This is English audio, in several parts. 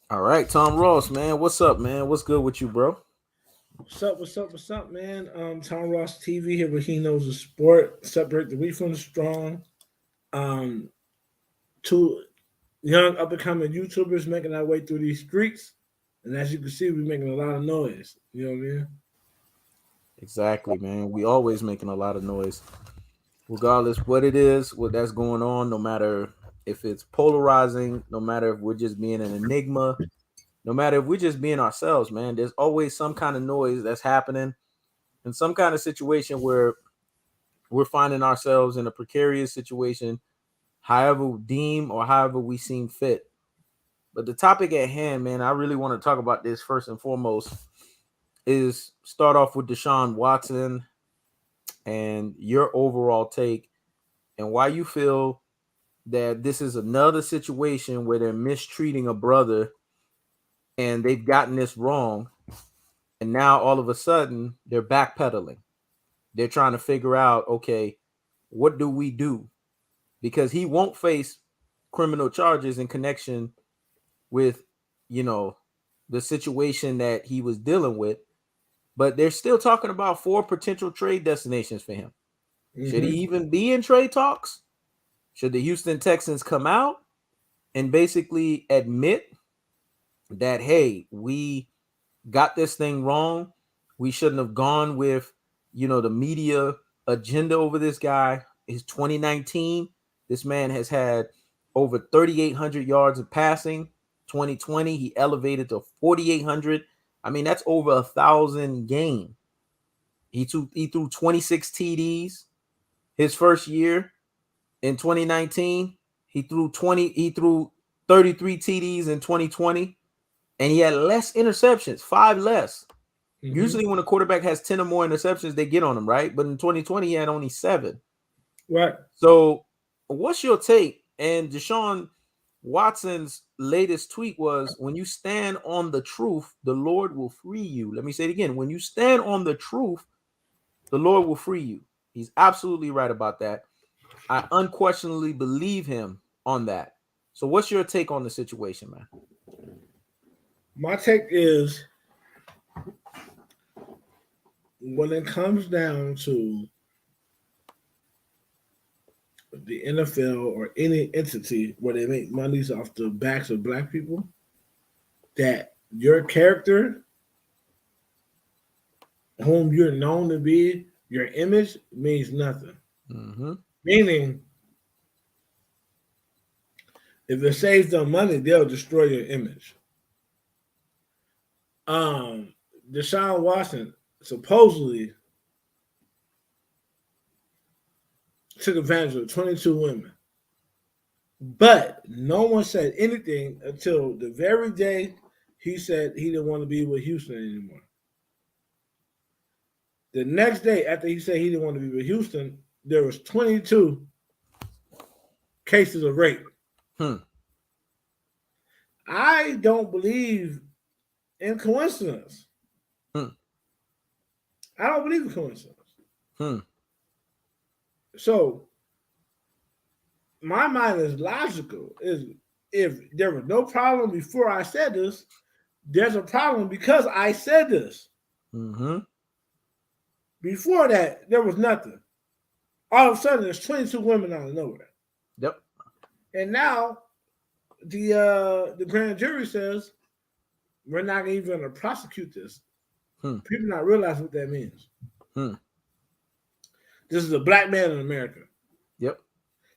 All right, Tomross, man. What's up, man? What's good with you, bro? What's up, man? Tomross TV here with Heknows the sport. Separate the weak from the strong. Um, Two young up and coming YouTubers making our way through these streets, and as you can see, we're making a lot of noise. You know what I mean? Exactly, man. We always making a lot of noise, regardless what it is, what that's going on. No matter if it's polarizing, no matter if we're just being an enigma, no matter if we're just being ourselves, man. There's always some kind of noise that's happening in some kind of situation where we're finding ourselves in a precarious situation, however we deem or however we seem fit. But the topic at hand, man, I really want to talk about this first and foremost is start off with Desean Watson and your overall take and why you feel that this is another situation where they're mistreating a brother and they've gotten this wrong. And now all of a sudden they're backpedaling. They're trying to figure out, okay, what do we do? Because he won't face criminal charges in connection with, you know, the situation that he was dealing with. But they're still talking about four potential trade destinations for him. Should he Mm-hmm. even be in trade talks? Should the Houston Texans come out and basically admit that, hey, we got this thing wrong? We shouldn't have gone with, the media agenda over this guy. It's 2019. This man has had over 3,800 yards of passing. 2020, he elevated to 4,800. I mean, that's over 1,000 game. He threw 26 TDs his first year in 2019. He threw 33 TDs in 2020, and he had less interceptions, five less. Mm-hmm. Usually when a quarterback has 10 or more interceptions, they get on him, right? But in 2020, he had only seven. Right. So what's your take? And Deshaun Watson's latest tweet was, when you stand on the truth, the Lord will free you. Let me say it again. When you stand on the truth, the Lord will free you. He's absolutely right about that. I unquestionably believe him on that. So what's your take on the situation, man? My take is when it comes down to the NFL or any entity where they make monies off the backs of black people, that your character, whom you're known to be, your image means nothing. Mm-hmm. Meaning, if it saves them money, they'll destroy your image. Um, Deshaun Watson supposedly took advantage of 22 women, but no one said anything until the very day he said he didn't want to be with Houston anymore. The next day after he said he didn't want to be with Houston, there was 22 cases of rape. Hmm. I don't believe in coincidence. Hmm. I don't believe in coincidence. Hmm. So my mind is logical. Is if there was no problem before I said this, there's a problem because I said this. Mm-hmm. Before that, there was nothing. All of a sudden, there's 22 women out of nowhere, Yep. and now the grand jury says we're not even going to prosecute this. Hmm. People not realize what that means. Hmm. This is a black man in America Yep.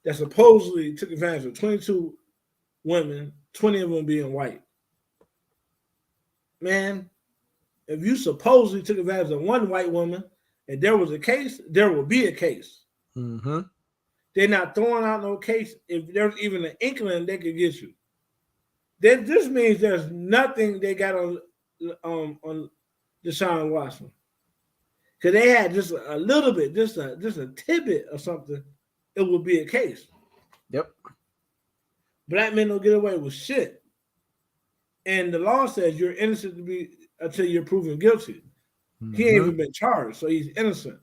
that supposedly took advantage of 22 women, 20 of them being white. Man, if you supposedly took advantage of one white woman and there was a case, there will be a case. Mm-hmm. They're not throwing out no case if there's even an inkling they could get you. Then this means there's nothing they got on Deshaun Watson. Because they had just a little bit, just a tidbit of something, it would be a case. Yep. Black men don't get away with shit. And the law says you're innocent to be until you're proven guilty. He ain't Mm-hmm. even been charged, so he's innocent.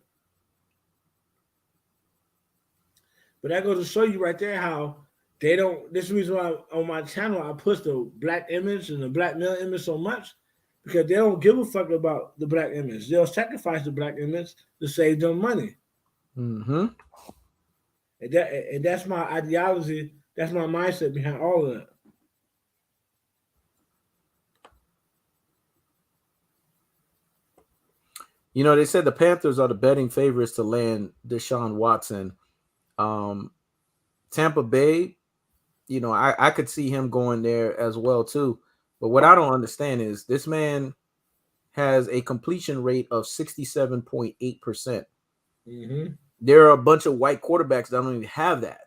But that goes to show you right there how They don't. This is the reason why on my channel I push the black image and the black male image so much because they don't give a fuck about the black image. They'll sacrifice the black image to save them money. Mm-hmm. And that's my ideology. That's my mindset behind all of that. You know, they said the Panthers are the betting favorites to land Desean Watson. Tampa Bay, you know, I could see him going there as well too. But what I don't understand is this man has a completion rate of 67.8%. Mm-hmm. There are a bunch of white quarterbacks that don't even have that,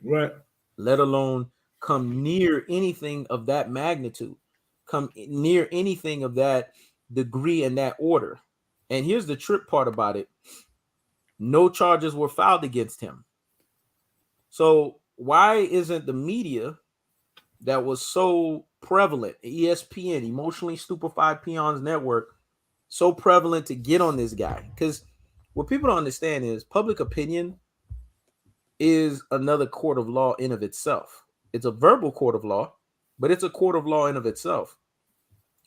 Right. let alone come near anything of that magnitude, come near anything of that degree and that order. And here's the trip part about it. No charges were filed against him. So why isn't the media that was so prevalent, ESPN, Emotionally Stupefied Peons Network, so prevalent to get on this guy? Because what people don't understand is public opinion is another court of law in of itself. It's a verbal court of law, but it's a court of law in of itself.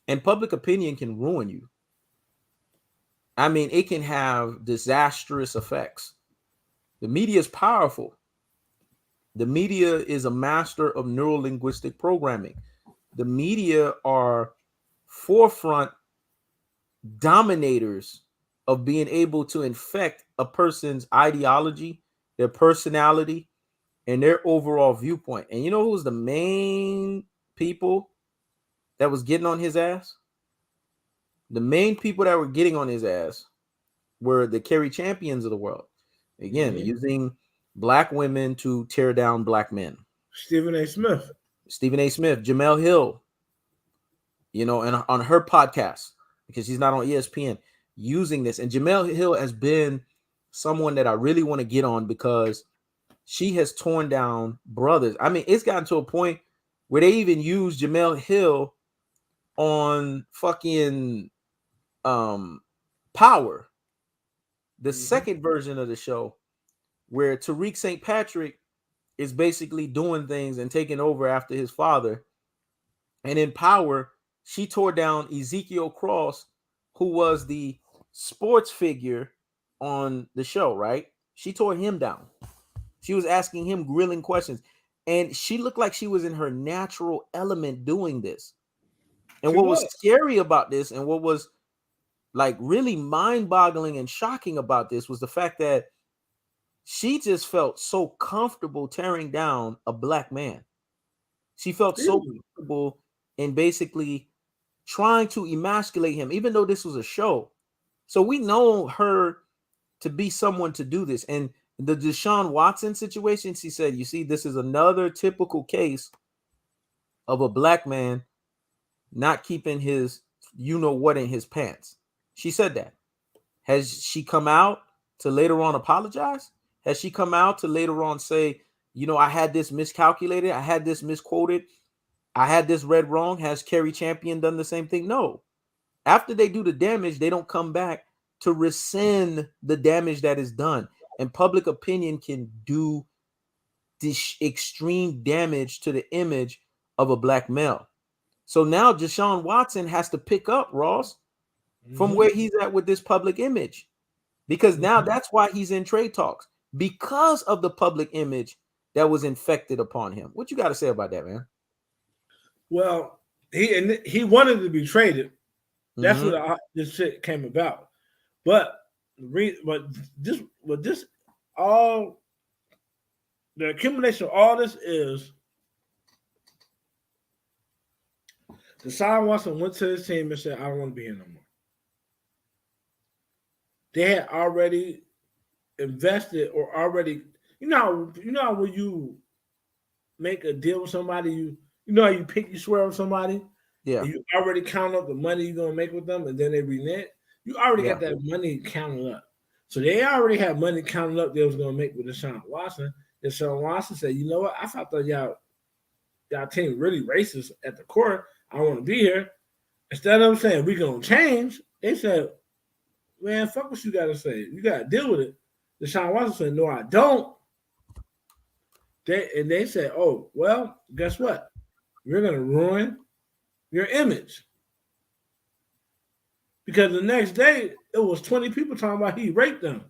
And public opinion can ruin you. I mean, it can have disastrous effects. The media is powerful. The media is a master of neuro-linguistic programming. The media are forefront dominators of being able to infect a person's ideology, their personality, and their overall viewpoint. And you know who's the main people that was getting on his ass? The main people that were getting on his ass were the Kerry champions of the world. Again, Mm-hmm. using black women to tear down black men. Stephen A. Smith. Stephen A. Smith, Jamel Hill, you know, and on her podcast, because she's not on ESPN, using this. And Jamel Hill has been someone that I really want to get on because she has torn down brothers. I mean, it's gotten to a point where they even use Jamel Hill on fucking Power, the second version of the show, where Tariq St. Patrick is basically doing things and taking over after his father. And in Power, she tore down Ezekiel Cross, who was the sports figure on the show, right? She tore him down. She was asking him grilling questions. And she looked like she was in her natural element doing this. And She what was was. scary about this and what was like really mind-boggling and shocking about this was the fact that she just felt so comfortable tearing down a black man. She felt so Really? comfortable in basically trying to emasculate him, even though this was a show. So we know her to be someone to do this. And the Desean Watson situation, she said, you see, this is another typical case of a black man not keeping his you-know-what in his pants. She said that. Has she come out to later on apologize? Has she come out to later on say, you know, I had this miscalculated, I had this misquoted, I had this read wrong? Has Kerry Champion done the same thing? No. After they do the damage, they don't come back to rescind the damage that is done. And public opinion can do this extreme damage to the image of a black male. So now Desean Watson has to pick up, Ross, from where he's at with this public image. Because now that's why he's in trade talks. Because of the public image that was infected upon him. What you got to say about that, man? Well, he wanted to be traded. That's what this shit came about. But this all the accumulation of all this is Desean Watson went to his team and said, I don't want to be here no more. They had already invested or already, you know how when you make a deal with somebody, you know how you swear on somebody, Yeah. you already count up the money you're gonna make with them, and then they renege. You already got that money counted up, so they already had money counted up they was gonna make with Desean Watson. Desean Watson said, "You know what? I thought that y'all team really racist at the core. I want to be here." Instead of them saying we gonna change, they said, "Man, fuck what you gotta say. You gotta deal with it." Desean Watson said, "No, I don't." They said, "Oh, well, guess what? We're gonna ruin your image." Because the next day it was 20 people talking about he raped them.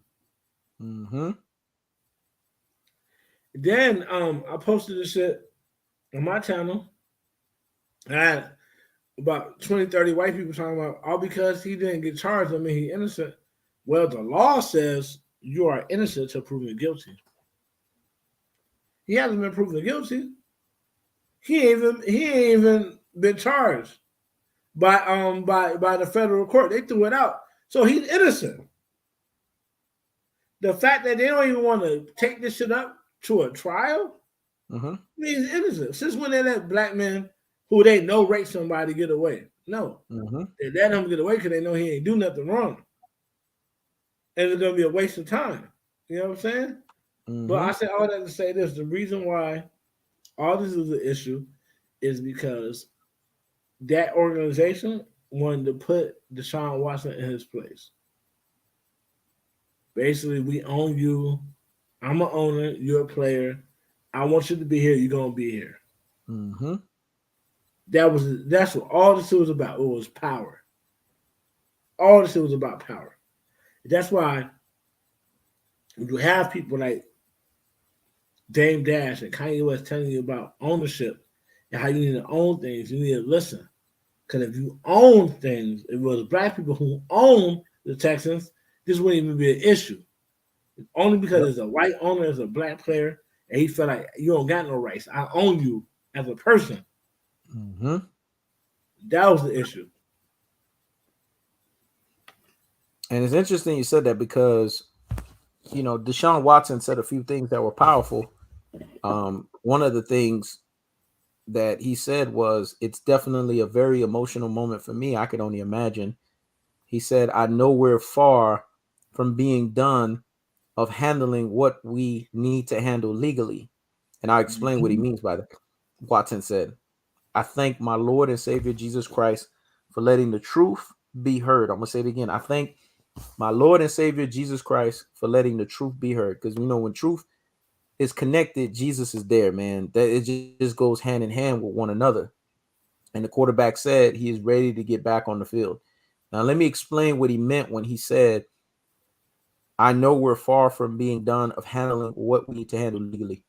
Mm-hmm. Then I posted this shit on my channel. I had about 20, 30 white people talking about all because he didn't get charged. I mean, he innocent. Well, the law says you are innocent till proven guilty. He hasn't been proven guilty. He ain't even been charged by the federal court. They threw it out. So he's innocent. The fact that they don't even want to take this shit up to a trial Mm-hmm. means he's innocent. Since when they let black men who they know rape somebody get away? No. Mm-hmm. They let him get away because they know he ain't do nothing wrong. And it's gonna be a waste of time. You know what I'm saying? But Mm-hmm. I said all that to say this. The reason why all this is an issue is because that organization wanted to put Desean Watson in his place. Basically, we own you. I'm an owner. You're a player. I want you to be here. You're gonna be here. Mm-hmm. That's what all this was about. It was power. All this was about power. That's why you have people like Dame Dash and Kanye West telling you about ownership and how you need to own things. You need to listen. Because if you own things, if it was black people who own the Texans, this wouldn't even be an issue. Only because Yep. it's a white owner, as a black player, and he felt like you don't got no rights. I own you as a person. Mm-hmm. That was the issue. And it's interesting you said that because Desean Watson said a few things that were powerful. One of the things that he said was, "It's definitely a very emotional moment for me. I could only imagine." He said, "I know we're far from being done of handling what we need to handle legally." And I'll explain what he Mhm. means by that. Watson said, "I thank my Lord and Savior Jesus Christ for letting the truth be heard." I'm going to say it again. I thank my Lord and Savior Jesus Christ for letting the truth be heard. Because when truth is connected, Jesus is there, man. That it just goes hand in hand with one another. And the quarterback said he is ready to get back on the field. Now, let me explain what he meant when he said, "I know we're far from being done of handling what we need to handle legally."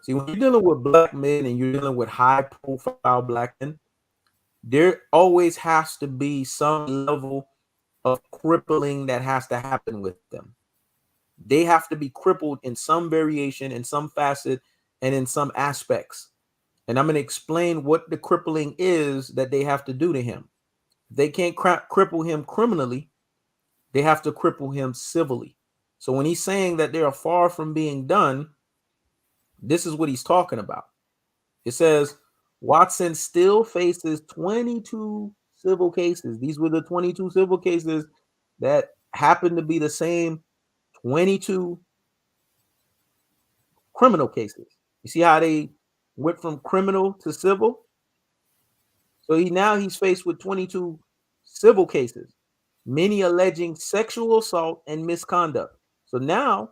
See, when you're dealing with black men and you're dealing with high profile black men, there always has to be some level of crippling that has to happen with them. They have to be crippled in some variation, in some facet, and in some aspects. And I'm going to explain what the crippling is that they have to do to him. They can't cripple him criminally, they have to cripple him civilly. So when he's saying that they are far from being done, this is what he's talking about. It says Watson still faces 22 civil cases. These were the 22 civil cases that happened to be the same 22 criminal cases. You see how they went from criminal to civil? So he's faced with 22 civil cases, many alleging sexual assault and misconduct. So now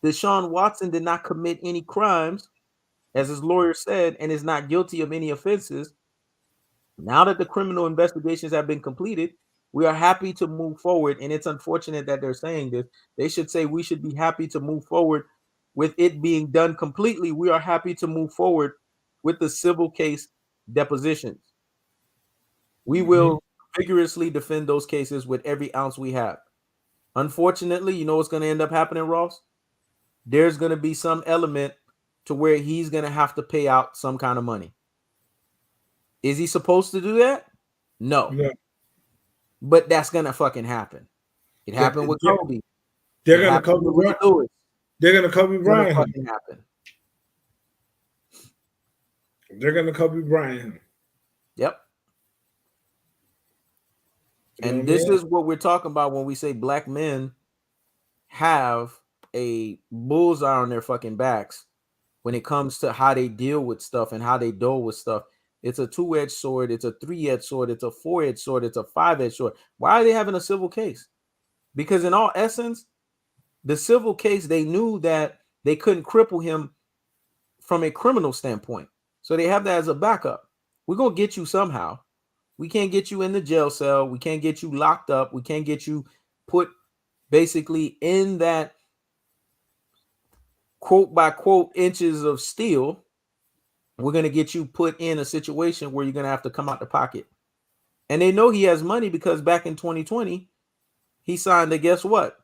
Desean Watson did not commit any crimes, as his lawyer said, and is not guilty of any offenses. Now that the criminal investigations have been completed, we are happy to move forward. And it's unfortunate that they're saying this. They should say we should be happy to move forward with it being done completely. We are happy to move forward with the civil case depositions. We Mhm. will vigorously defend those cases with every ounce we have. Unfortunately, you know what's going to end up happening, Ross? There's going to be some element to where he's going to have to pay out some kind of money. Is he supposed to do that? No. Yeah. But that's going to fucking happen. It They- happened with they- Kobe. They're It gonna happened Kobe with Ray Bryant. Lewis. They're gonna Kobe It's going to Bryant him. fucking happen. They're gonna Kobe Bryant him. Yep. You know what And I this mean? is what we're talking about when we say black men have a bullseye on their fucking backs when it comes to how they deal with stuff and how they deal with stuff. It's a two-edged sword, it's a three-edged sword, it's a four-edged sword, it's a five-edged sword. Why are they having a civil case? Because in all essence, the civil case, they knew that they couldn't cripple him from a criminal standpoint. So they have that as a backup. We're going to get you somehow. We can't get you in the jail cell. We can't get you locked up. We can't get you put basically in that quote by quote inches of steel. We're going to get you put in a situation where you're going to have to come out the pocket. And they know he has money because back in 2020, he signed a guess what?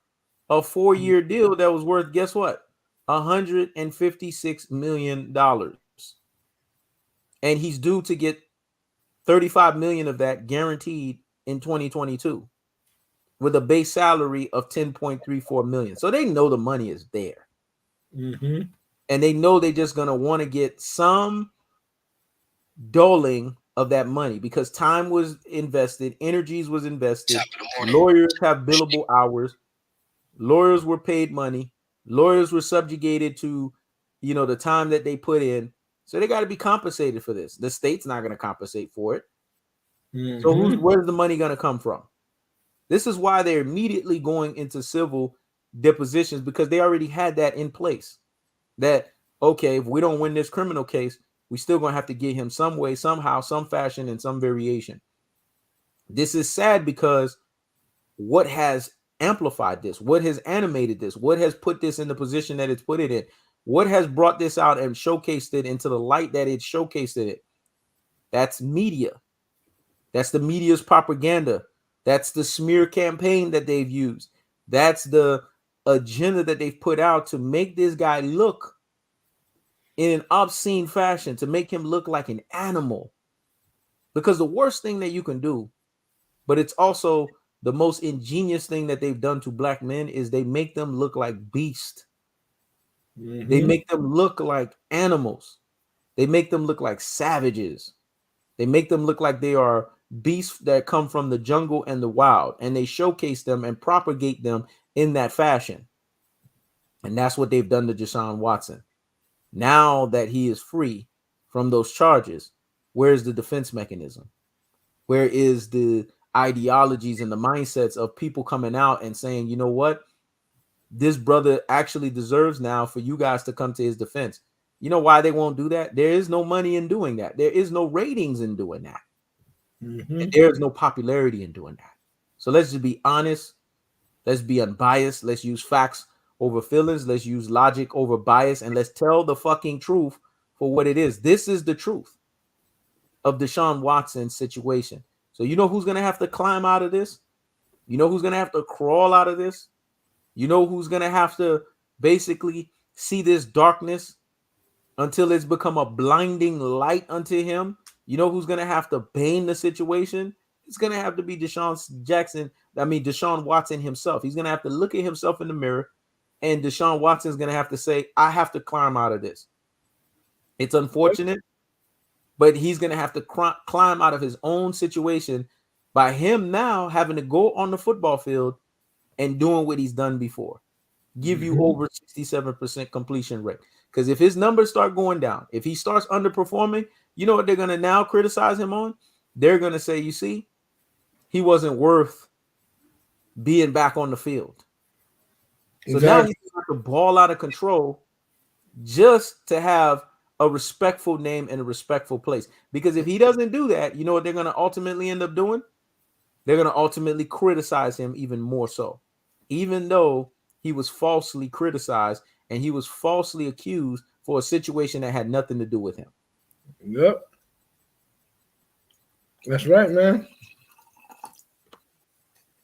A 4-year deal that was worth, guess what? $156 million. And he's due to get 35 million of that guaranteed in 2022 with a base salary of 10.34 million. So they know the money is there. Mm-hmm. And they know they're just going to want to get some doling of that money because time was invested, energies was invested, lawyers have billable hours, lawyers were paid money, lawyers were subjugated to, the time that they put in. So they got to be compensated for this. The state's not going to compensate for it. Mm-hmm. So where's the money going to come from? This is why they're immediately going into civil depositions because they already had that in place. That, okay, if we don't win this criminal case, we still going to have to get him some way, somehow, some fashion, and some variation. This is sad because what has amplified this? What has animated this? What has put this in the position that it's put it in? What has brought this out and showcased it into the light that it showcased it? That's media. That's the media's propaganda. That's the smear campaign that they've used. That's the agenda that they've put out to make this guy look in an obscene fashion, to make him look like an animal. Because the worst thing that you can do, but it's also the most ingenious thing that they've done to black men, is they make them look like beasts. Mm-hmm. They make them look like animals. They make them look like savages. They make them look like they are beasts that come from the jungle and the wild, and they showcase them and propagate them in that fashion. And that's what they've done to Desean Watson. Now that he is free from those charges, where's the defense mechanism? Where is the ideologies and the mindsets of people coming out and saying, you know what? This brother actually deserves now for you guys to come to his defense. You know why they won't do that? There is no money in doing that. There is no ratings in doing that. Mm-hmm. And there is no popularity in doing that. So let's just be honest. Let's be unbiased. Let's use facts over feelings. Let's use logic over bias. And let's tell the fucking truth for what it is. This is the truth of Desean Watson's situation. So you know who's going to have to climb out of this? You know who's going to have to crawl out of this? You know who's going to have to basically see this darkness until it's become a blinding light unto him? You know who's going to have to bane the situation? It's going to have to be Desean Watson himself. He's going to have to look at himself in the mirror, and Desean Watson's going to have to say, I have to climb out of this. It's unfortunate, but he's going to have to climb out of his own situation by him now having to go on the football field and doing what he's done before. Give you over 67% completion rate. Because if his numbers start going down, if he starts underperforming, you know what they're going to now criticize him on? They're going to say, you see, he wasn't worth being back on the field. So now he's got to ball out of control just to have a respectful name and a respectful place. Because if he doesn't do that, you know what they're going to ultimately end up doing? They're going to ultimately criticize him even more so. Even though he was falsely criticized and he was falsely accused for a situation that had nothing to do with him. Yep. That's right, man.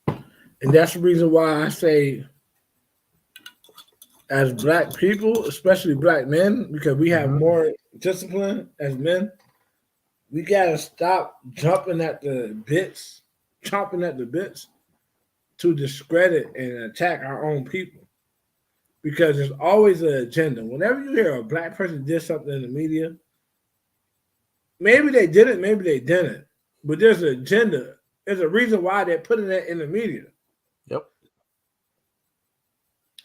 And that's the reason why I say, as black people, especially black men, because we have more discipline as men, we got to stop chomping at the bits to discredit and attack our own people. Because there's always an agenda. Whenever you hear a black person did something in the media, maybe they did it, maybe they didn't. But there's an agenda. There's a reason why they're putting that in the media. Yep.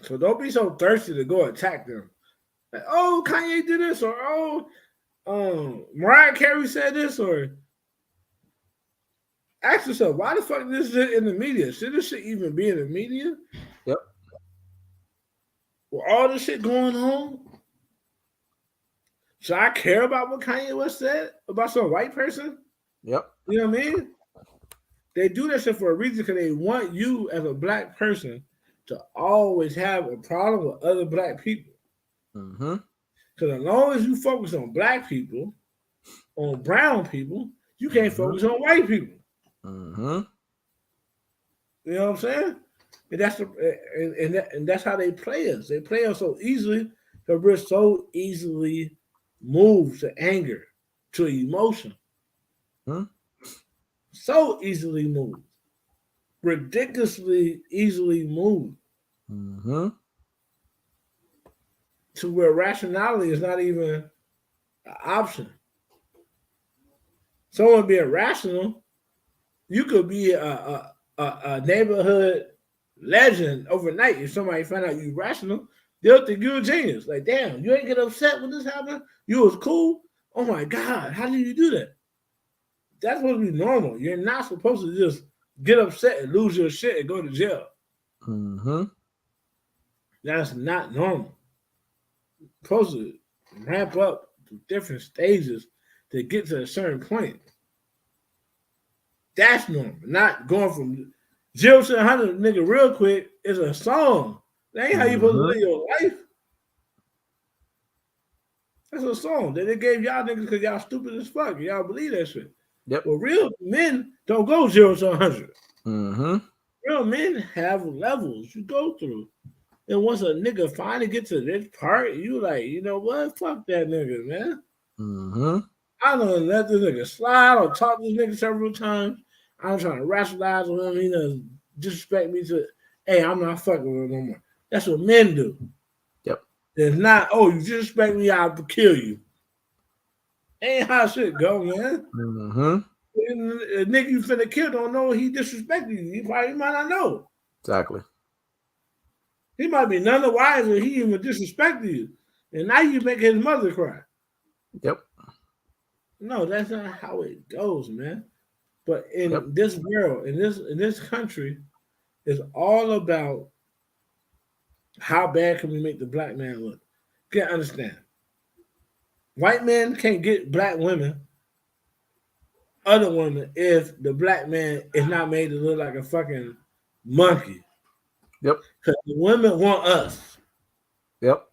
So don't be so thirsty to go attack them. Like, oh, Kanye did this, or Mariah Carey said this, or ask yourself, why the fuck is this shit in the media? Should this shit even be in the media? Yep. With all this shit going on? So I care about what Kanye West said about some white person. Yep. You know what I mean? They do that shit for a reason because they want you as a black person to always have a problem with other black people. Mm-hmm. Because as long as you focus on black people, on brown people, you can't focus on white people. Mm-hmm. You know what I'm saying? And that's and that's how they play us. They play us so easily because we're so easily moved to anger, to emotion. Mm-hmm. So easily moved. Ridiculously easily moved Mm-hmm. to where rationality is not even an option. Someone being rational, you could be a neighborhood legend overnight. If somebody find out you rational, they'll think you're a genius. Like, damn, you ain't get upset when this happened. You was cool. Oh my God, how did you do that? That's supposed to be normal. You're not supposed to just get upset and lose your shit and go to jail. Mm-hmm. That's not normal. You're supposed to ramp up to different stages to get to a certain point. That's normal. Not going from 0 to 100, nigga, real quick is a song. That ain't how you supposed to live your life. That's a song that they gave y'all niggas because y'all stupid as fuck. Y'all believe that shit. Yep. Well, real men don't go 0 to 100. Mm-hmm. Real men have levels you go through. And once a nigga finally gets to this part, you like, you know what? Fuck that nigga, man. Mm-hmm. I done let this nigga slide or talk to this nigga several times. I'm trying to rationalize with him. He doesn't disrespect me to, hey, I'm not fucking with him no more. That's what men do. Yep. It's not, oh, you disrespect me, I'll kill you. Ain't how shit go, man. Mm-hmm. A nigga you finna kill don't know he disrespected you. He might not know. Exactly. He might be none the wiser. He even disrespected you. And now you make his mother cry. Yep. No, that's not how it goes, man. But in this world, in this country, it's all about how bad can we make the black man look. Can't understand. White men can't get black women, other women, if the black man is not made to look like a fucking monkey. Yep. Because the women want us. Yep.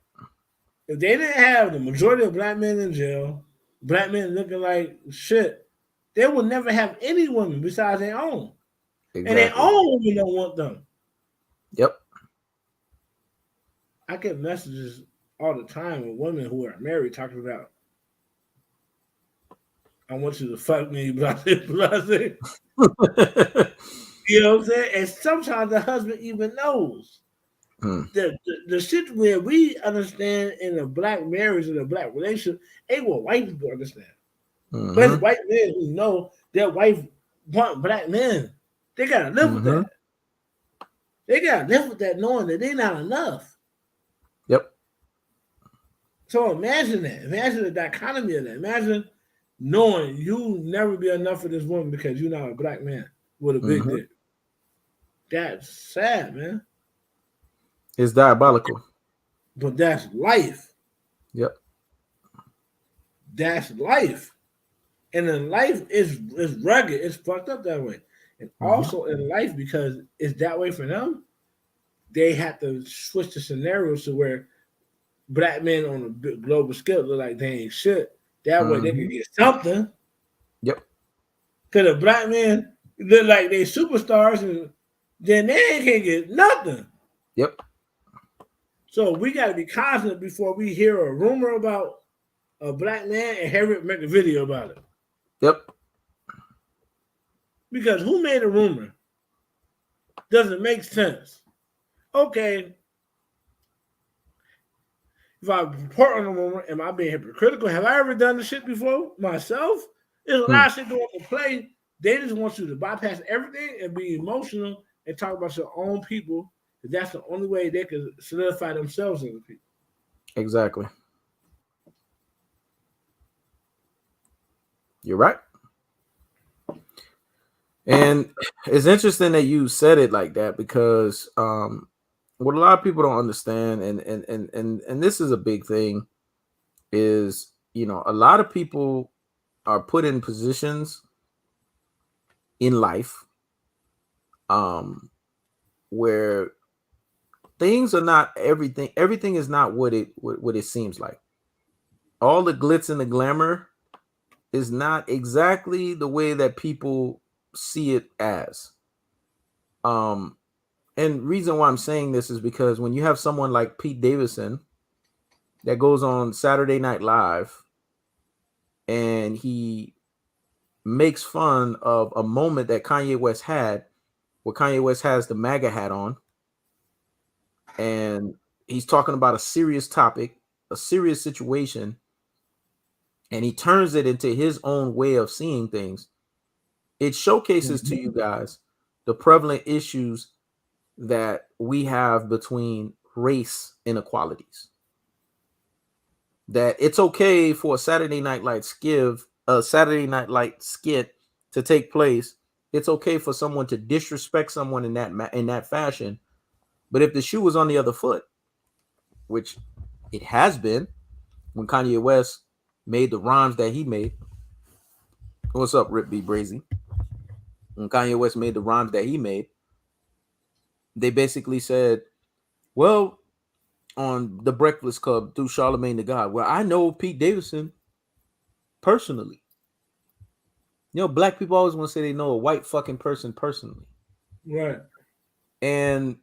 If they didn't have the majority of black men in jail, black men looking like shit, they would never have any women besides their own. Exactly. And their own women don't want them. Yep. I get messages all the time with women who are married talking about, I want you to fuck me, blah, blah, blah. You know what I'm saying? And sometimes the husband even knows. The shit where we understand in a black marriage and a black relationship ain't what white people understand. Mm-hmm. But it's white men who know their wife want black men. They gotta live with that. They gotta live with that knowing that they're not enough. Yep. So imagine that. Imagine the dichotomy of that. Imagine knowing you never be enough for this woman because you're not a black man with a big dick. That's sad, man. It's diabolical. But that's life. Yep. That's life. And in life, it's rugged. It's fucked up that way. And also in life, because it's that way for them, they have to switch the scenarios to where black men on a global scale look like they ain't shit. That way they can get something. Yep. Because the black men look like they superstars, and then they can't get nothing. Yep. So we got to be confident before we hear a rumor about a black man and have it make a video about it. Yep. Because who made a rumor? Doesn't make sense. Okay. If I report on a rumor, am I being hypocritical? Have I ever done the shit before myself? There's a lot of shit going to play. They just want you to bypass everything and be emotional and talk about your own people. That's the only way they can solidify themselves as a people. Exactly. You're right. And it's interesting that you said it like that because what a lot of people don't understand, and this is a big thing, is a lot of people are put in positions in life where things are not everything is not what it seems like. All the glitz and the glamour is not exactly the way that people see it as. um and reason why I'm saying this is because when you have someone like Pete Davidson that goes on Saturday Night Live and he makes fun of a moment that Kanye West had, where Kanye West has the MAGA hat on, and he's talking about a serious topic, a serious situation, and he turns it into his own way of seeing things. It showcases to you guys the prevalent issues that we have between race inequalities. That it's okay for a Saturday Night Light skit to take place. It's okay for someone to disrespect someone in that fashion. But if the shoe was on the other foot, which it has been, when Kanye West made the rhymes that he made. What's up, Rip B. Brazy? When Kanye West made the rhymes that he made, they basically said, well, on the Breakfast Club through Charlemagne the God, well, I know Pete Davidson personally. Black people always want to say they know a white fucking person personally. Right. And,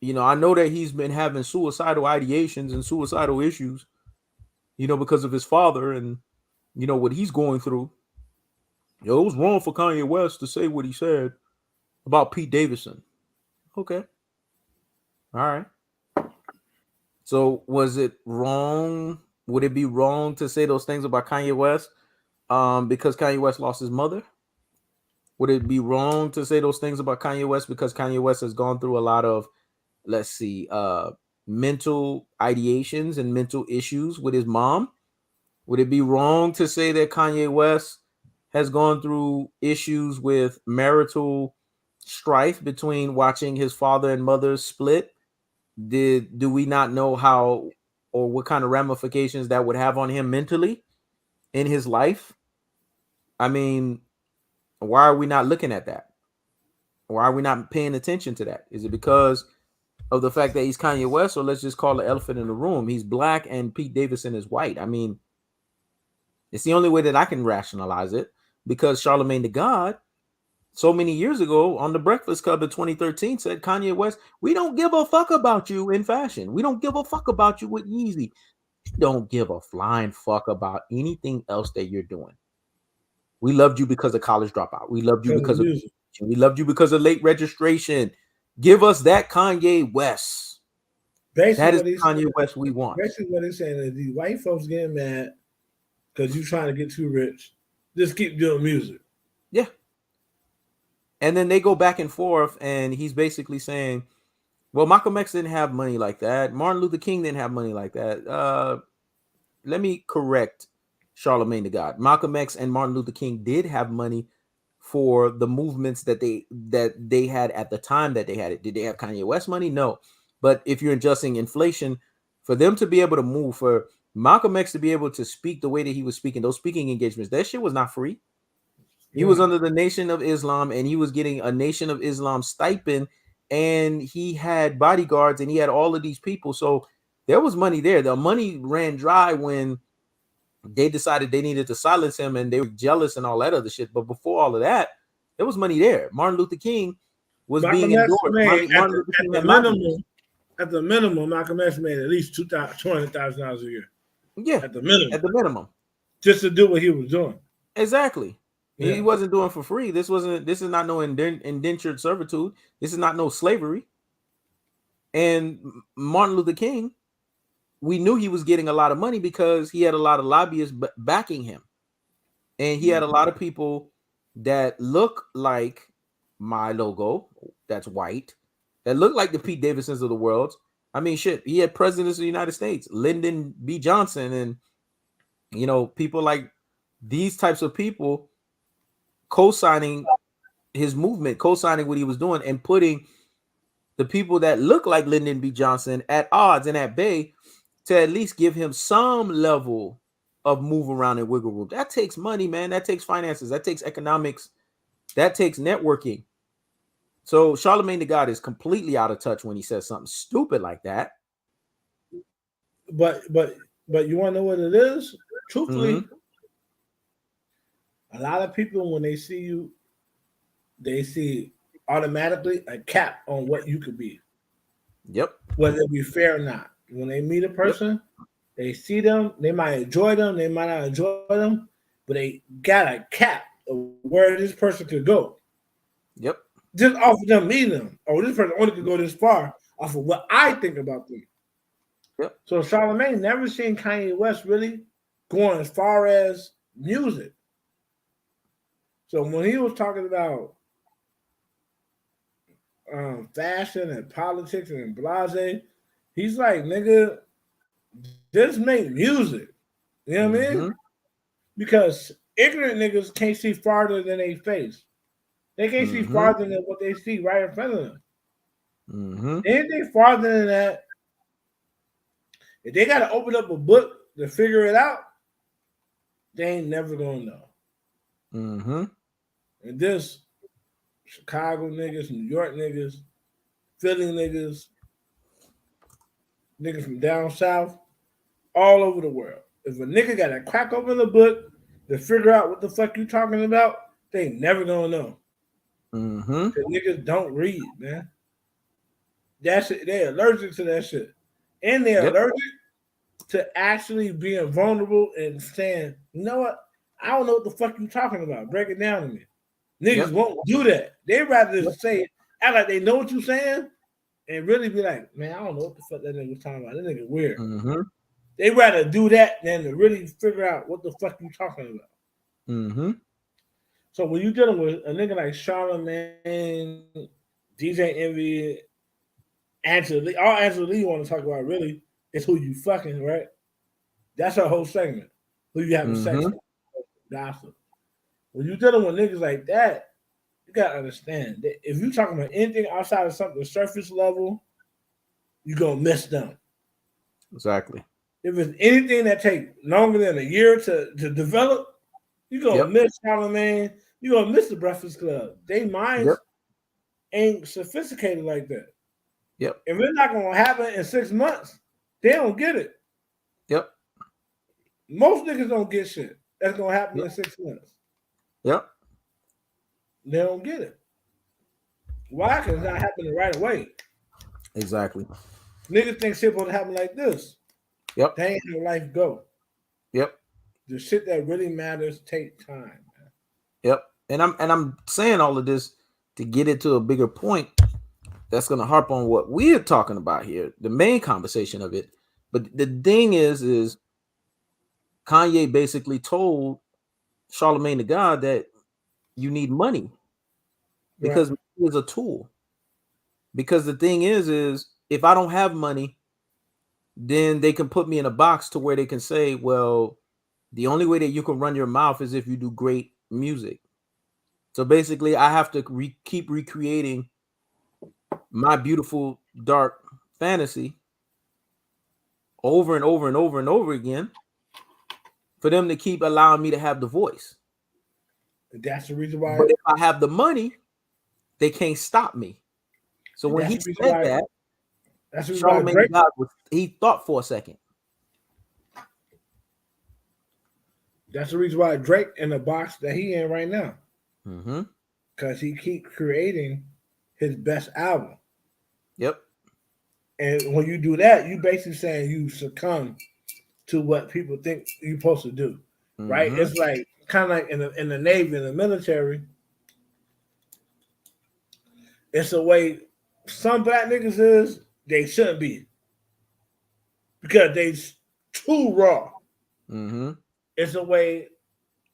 I know that he's been having suicidal ideations and suicidal issues, because of his father and, what he's going through. It was wrong for Kanye West to say what he said about Pete Davidson. Okay. All right. So was it wrong? Would it be wrong to say those things about Kanye West because Kanye West lost his mother? Would it be wrong to say those things about Kanye West because Kanye West has gone through a lot of, let's see, mental ideations and mental issues with his mom? Would it be wrong to say that Kanye West has gone through issues with marital strife between watching his father and mother split? Do we not know how or what kind of ramifications that would have on him mentally in his life? I mean, why are we not looking at that? Why are we not paying attention to that? Is it because of the fact that he's Kanye West, or let's just call the elephant in the room? He's black and Pete Davidson is white. I mean, it's the only way that I can rationalize it, because Charlemagne the God, so many years ago on the Breakfast Club in 2013, said, Kanye West, we don't give a fuck about you in fashion. We don't give a fuck about you with Yeezy. We don't give a flying fuck about anything else that you're doing. We loved you because of College Dropout. We loved you because of music. We loved you because of Late Registration. Give us that Kanye West. Basically, That is what he's Kanye West we want. Basically, what he's saying is these white folks getting mad because you're trying to get too rich. Just keep doing music. Yeah. And then they go back and forth, and he's basically saying, well, Malcolm X didn't have money like that. Martin Luther King didn't have money like that. Let me correct Charlemagne the God. Malcolm X and Martin Luther King did have money for the movements that they had at the time that they had it. Did they have Kanye West money? No. But if you're adjusting inflation, for them to be able to move, for Malcolm X to be able to speak the way that he was speaking, those speaking engagements, that shit was not free. He was under the Nation of Islam, and he was getting a Nation of Islam stipend, and he had bodyguards, and he had all of these people. So there was money there. The money ran dry when they decided they needed to silence him, and they were jealous and all that other shit. But before all of that, there was money there. Martin Luther King was being endorsed. At the minimum, Malcolm X made at least $200,000 a year. Yeah, at the minimum, just to do what he was doing. Exactly. Yeah. He wasn't doing for free. This is not no indentured servitude. This is not no slavery. And Martin Luther King, we knew he was getting a lot of money because he had a lot of lobbyists backing him. And he had a lot of people that look like my logo, that's white, that look like the Pete Davidsons of the world. I mean, shit, he had presidents of the United States, Lyndon B. Johnson, and, people like these types of people co-signing his movement, co-signing what he was doing, and putting the people that look like Lyndon B. Johnson at odds and at bay to at least give him some level of move around and wiggle room. That takes money, man. That takes finances. That takes economics. That takes networking. So Charlemagne the God is completely out of touch when he says something stupid like that. But you want to know what it is? Truthfully, Mm-hmm. a lot of people when they see you, they see automatically a cap on what you could be, Yep. whether it be fair or not. When they meet a Yep. person, they see them, they might enjoy them, they might not enjoy them, but they got a cap of where this person could go. Yep. Just off of them meeting them. Oh, this person only could go this far off of what I think about them. Yep. So Charlamagne never seen Kanye West really going as far as music. So when he was talking about fashion and politics and blase, he's like, nigga, just make music. You know what I Mm-hmm. mean? Because ignorant niggas can't see farther than they face. They can't see Mm-hmm. farther than what they see right in front of them. Mm-hmm. Anything farther than that, if they got to open up a book to figure it out, they ain't never gonna know. Mm-hmm. And this Chicago niggas, New York niggas, Philly niggas, niggas from down south, all over the world. If a nigga got to crack open the book to figure out what the fuck you talking about, they never gonna know. Mm-hmm. Cause niggas don't read, man. That's it. They're allergic to that shit, and they're Yep. allergic to actually being vulnerable and saying, you know what? I don't know what the fuck you talking about. Break it down to me. Niggas Yep. won't do that. They rather Yep. say it, act like they know what you're saying, and really be like, man, I don't know what the fuck that nigga was talking about. That nigga weird. Mm-hmm. They rather do that than to really figure out what the fuck you talking about. Mm-hmm. So when you dealing with a nigga like Charlamagne, DJ Envy, Angela Lee, all Angela Lee you want to talk about really is who you fucking, right? That's her whole segment. Who you having sex Mm-hmm. with, gossip. When you dealing with niggas like that, you gotta understand that if you talking about anything outside of something surface level, you gonna miss them. Exactly. If it's anything that take longer than a year to develop, you gonna Yep. miss Charlamagne. You gonna miss the Breakfast Club. They Yep. minds ain't sophisticated like that. Yep. If it's not gonna happen in 6 months, they don't get it. Yep. Most niggas don't get shit that's gonna happen Yep. in 6 months. Yep. They don't get it. Why? Because it's not happening right away. Exactly. Niggas think shit supposed to happen like this. Yep. That ain't how life go. Yep. The shit that really matters take time, man. Yep. And I'm saying all of this to get it to a bigger point that's gonna harp on what we're talking about here, the main conversation of it. But the thing is Kanye basically told Charlemagne the God that you need money Right. because money is a tool. Because the thing is if I don't have money, then they can put me in a box to where they can say, well, the only way that you can run your mouth is if you do great music. So basically, I have to keep recreating my beautiful dark fantasy over and over and over and over again for them to keep allowing me to have the voice. That's the reason why. But if I have the money, they can't stop me. So when That's he the reason said why. that, That's the reason why Charlemagne Drake. God he thought for a second. That's the reason why Drake in the box that he in right now, Mm-hmm. because he keep creating his best album. Yep. And when you do that, you basically saying you succumb to what people think you're supposed to do, right? Mm-hmm. It's like kind of like in the Navy, in the military. It's a way some black niggas is they shouldn't be because they too raw. Mm-hmm. It's a way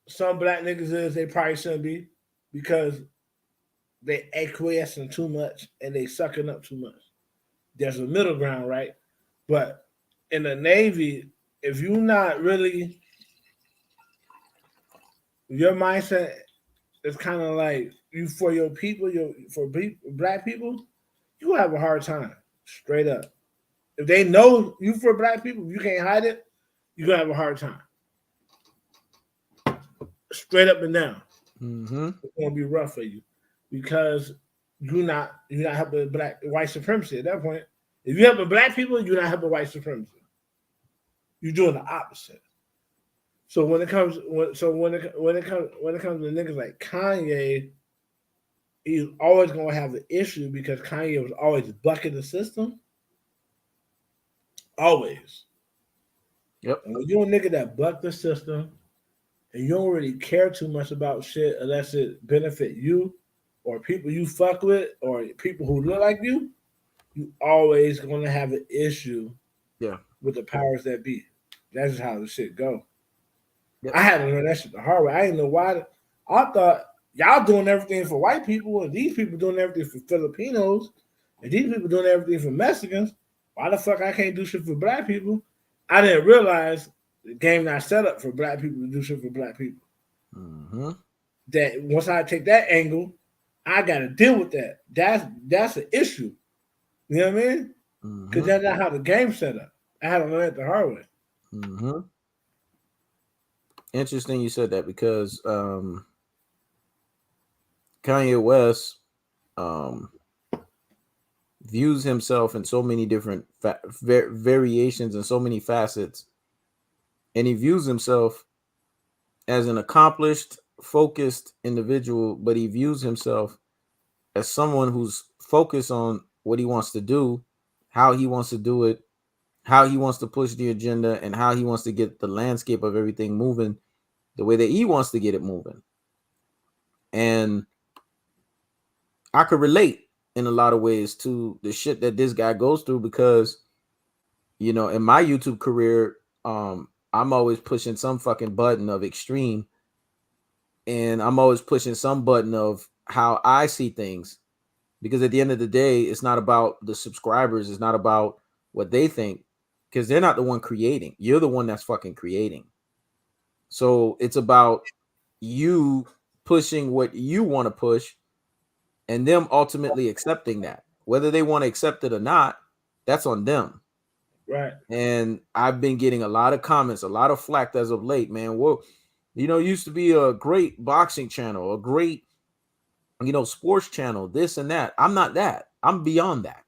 some black niggas is they probably shouldn't be because they acquiescing too much and they sucking up too much. There's a middle ground, right? But in the Navy, if you're not really, your mindset is kind of like you for your people, black people, you have a hard time, straight up. If they know you for black people, you can't hide it, you're gonna have a hard time. straight up and down. Mm-hmm. It's gonna be rough for you because you're not helping black white supremacy at that point. If you helping black people, you're not helping white supremacy. You're doing the opposite. So when it comes to niggas like Kanye, he's always gonna have an issue because Kanye was always bucking the system. Always. Yep. And when you're a nigga that buck the system and you don't really care too much about shit unless it benefit you or people you fuck with or people who look like you always gonna have an issue Yeah. with the powers that be. That's just how the shit go. Yep. I had to learn that shit the hard way. I didn't know why. I thought y'all doing everything for white people, and these people doing everything for Filipinos, and these people doing everything for Mexicans. Why the fuck I can't do shit for black people? I didn't realize the game not set up for black people to do shit for black people. Mm-hmm. That once I take that angle, I gotta deal with that. That's an issue. You know what I mean? Because Mm-hmm. that's not how the game's set up. I had to learn it the hard way. Mm-hmm. Interesting you said that because Kanye West views himself in so many different variations and so many facets, and he views himself as an accomplished, focused individual, but he views himself as someone who's focused on what he wants to do, how he wants to do it, how he wants to push the agenda, and how he wants to get the landscape of everything moving the way that he wants to get it moving. And I could relate in a lot of ways to the shit that this guy goes through because, you know, in my YouTube career, I'm always pushing some fucking button of extreme, and I'm always pushing some button of how I see things, because at the end of the day, it's not about the subscribers, it's not about what they think, because they're not the one creating. You're the one that's fucking creating. So it's about you pushing what you want to push and them ultimately accepting that. Whether they want to accept it or not, that's on them. Right. And I've been getting a lot of comments, a lot of flack as of late, man. Well, you know, used to be a great boxing channel, a great, you know, sports channel, this and that. I'm not that. I'm beyond that.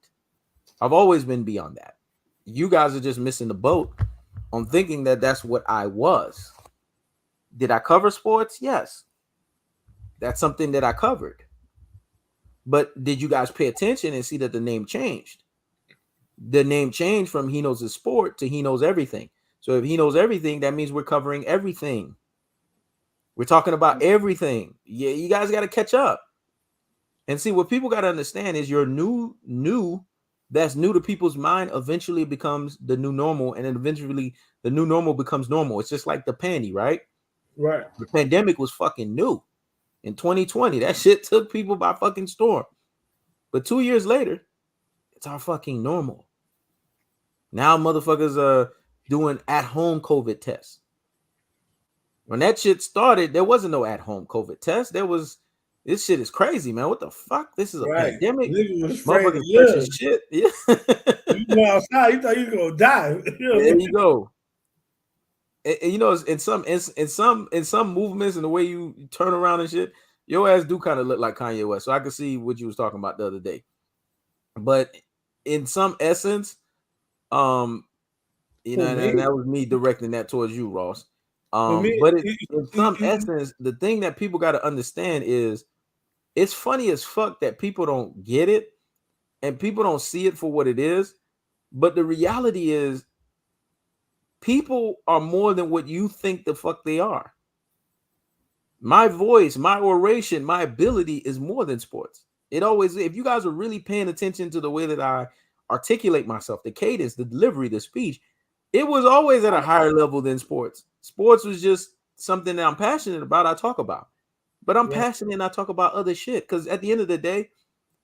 I've always been beyond that. You guys are just missing the boat on thinking that that's what I was. Did I cover sports? Yes. That's something that I covered. But did you guys pay attention and see that the name changed? The name changed from He Knows His Sport to He Knows Everything. So if He Knows Everything, that means we're covering everything. We're talking about everything. Yeah, you guys got to catch up. And see, what people got to understand is your new that's new to people's mind eventually becomes the new normal, and then eventually the new normal becomes normal. It's just like the pandy, right? Right. The pandemic was fucking new in 2020. That shit took people by fucking storm. But 2 years later, it's our fucking normal. Now motherfuckers are doing at-home COVID tests. When that shit started, there wasn't no at-home COVID test. There was, this shit is crazy, man. What the fuck? This is a Right. pandemic. Nigga was afraid Motherfuckers to touching live. shit. Yeah. You go outside, you thought you were gonna die. There you go. And you know, in some movements and the way you turn around and shit, your ass do kind of look like Kanye West. So I could see what you was talking about the other day. But in some essence, you know, and that was me directing that towards you, Ross. But in some essence, the thing that people got to understand is it's funny as fuck that people don't get it and people don't see it for what it is. But the reality is, people are more than what you think the fuck they are. My voice, my oration, my ability is more than sports. It always, if you guys are really paying attention to the way that I articulate myself, the cadence, the delivery, the speech, it was always at a higher level than sports. Sports was just something that I'm passionate about, I talk about. But I'm passionate and I talk about other shit, because at the end of the day,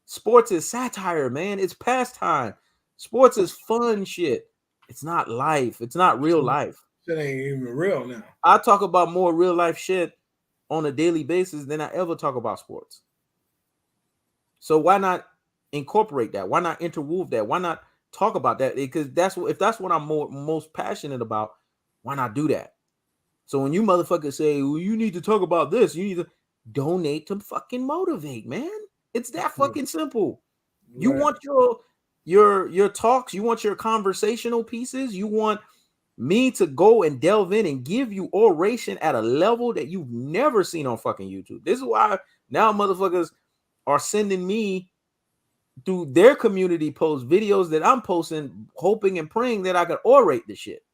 sports is satire, man. It's pastime. Sports is fun shit. It's not life. It's not real life. It ain't even real now. I talk about more real life shit on a daily basis than I ever talk about sports. So why not incorporate that? Why not interweave that? Why not talk about that? Because if that's what I'm most passionate about, why not do that? So when you motherfuckers say, well, you need to talk about this, you need to donate to fucking motivate, man. It's that fucking simple. You Right. want your talks, you want your conversational pieces, you want me to go and delve in and give you oration at a level that you've never seen on fucking YouTube. This is why now motherfuckers are sending me through their community post videos that I'm posting, hoping and praying that I could orate the shit.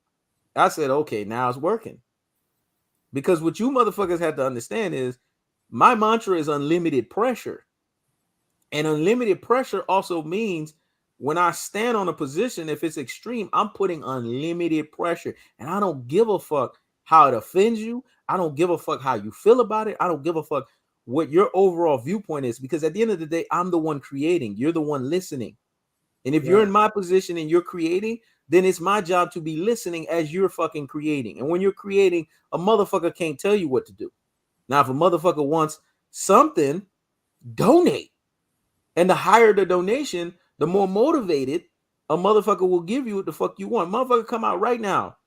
I said, okay, now it's working. Because what you motherfuckers have to understand is my mantra is unlimited pressure. And unlimited pressure also means when I stand on a position, if it's extreme, I'm putting unlimited pressure. And I don't give a fuck how it offends you. I don't give a fuck how you feel about it. I don't give a fuck what your overall viewpoint is. Because at the end of the day, I'm the one creating. You're the one listening. And if you're in my position and you're creating, then it's my job to be listening as you're fucking creating. And when you're creating, a motherfucker can't tell you what to do. Now, if a motherfucker wants something, donate. And the higher the donation, the more motivated a motherfucker will give you what the fuck you want. Motherfucker, come out right now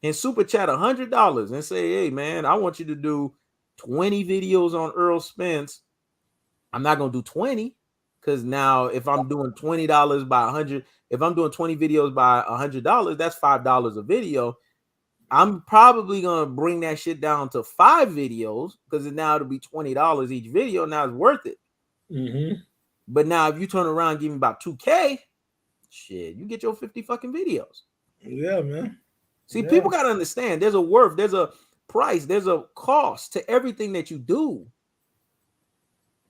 and super chat $100 and say, hey, man, I want you to do 20 videos on Earl Spence. I'm not going to do 20 because now if I'm doing $20 by 100, if I'm doing 20 videos by $100, that's $5 a video. I'm probably going to bring that shit down to 5 videos because now it'll be $20 each video. Now it's worth it. Mm-hmm. But now if you turn around and give me about 2K, shit, you get your 50 fucking videos. Yeah, man. See, people got to understand there's a worth, there's a price, there's a cost to everything that you do.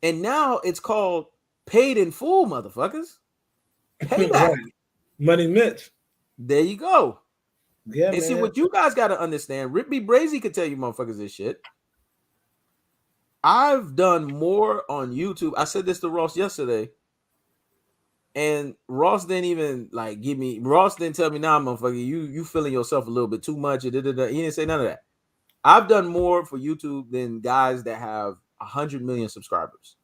And now it's called paid in full, motherfuckers. Payback. Right. Money mitts. There you go. Yeah, and man. See, what you guys got to understand, Rip B. Brazy could tell you motherfuckers this shit. I've done more on YouTube. I said this to Ross yesterday. And Ross didn't even like give me. Ross didn't tell me, nah, motherfucker, you feeling yourself a little bit too much. He didn't say none of that. I've done more for YouTube than guys that have 100 million subscribers.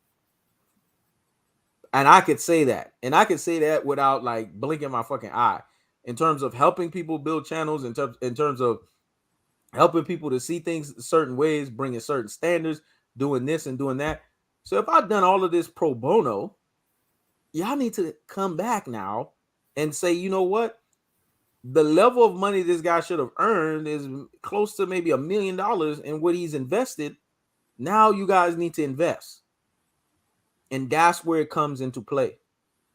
And I could say that. And I could say that without like blinking my fucking eye. In terms of helping people build channels, in terms of helping people to see things certain ways, bringing certain standards, doing this and doing that. So if I've done all of this pro bono, y'all need to come back now and say, you know what? The level of money this guy should have earned is close to maybe $1 million in what he's invested. Now you guys need to invest. And that's where it comes into play.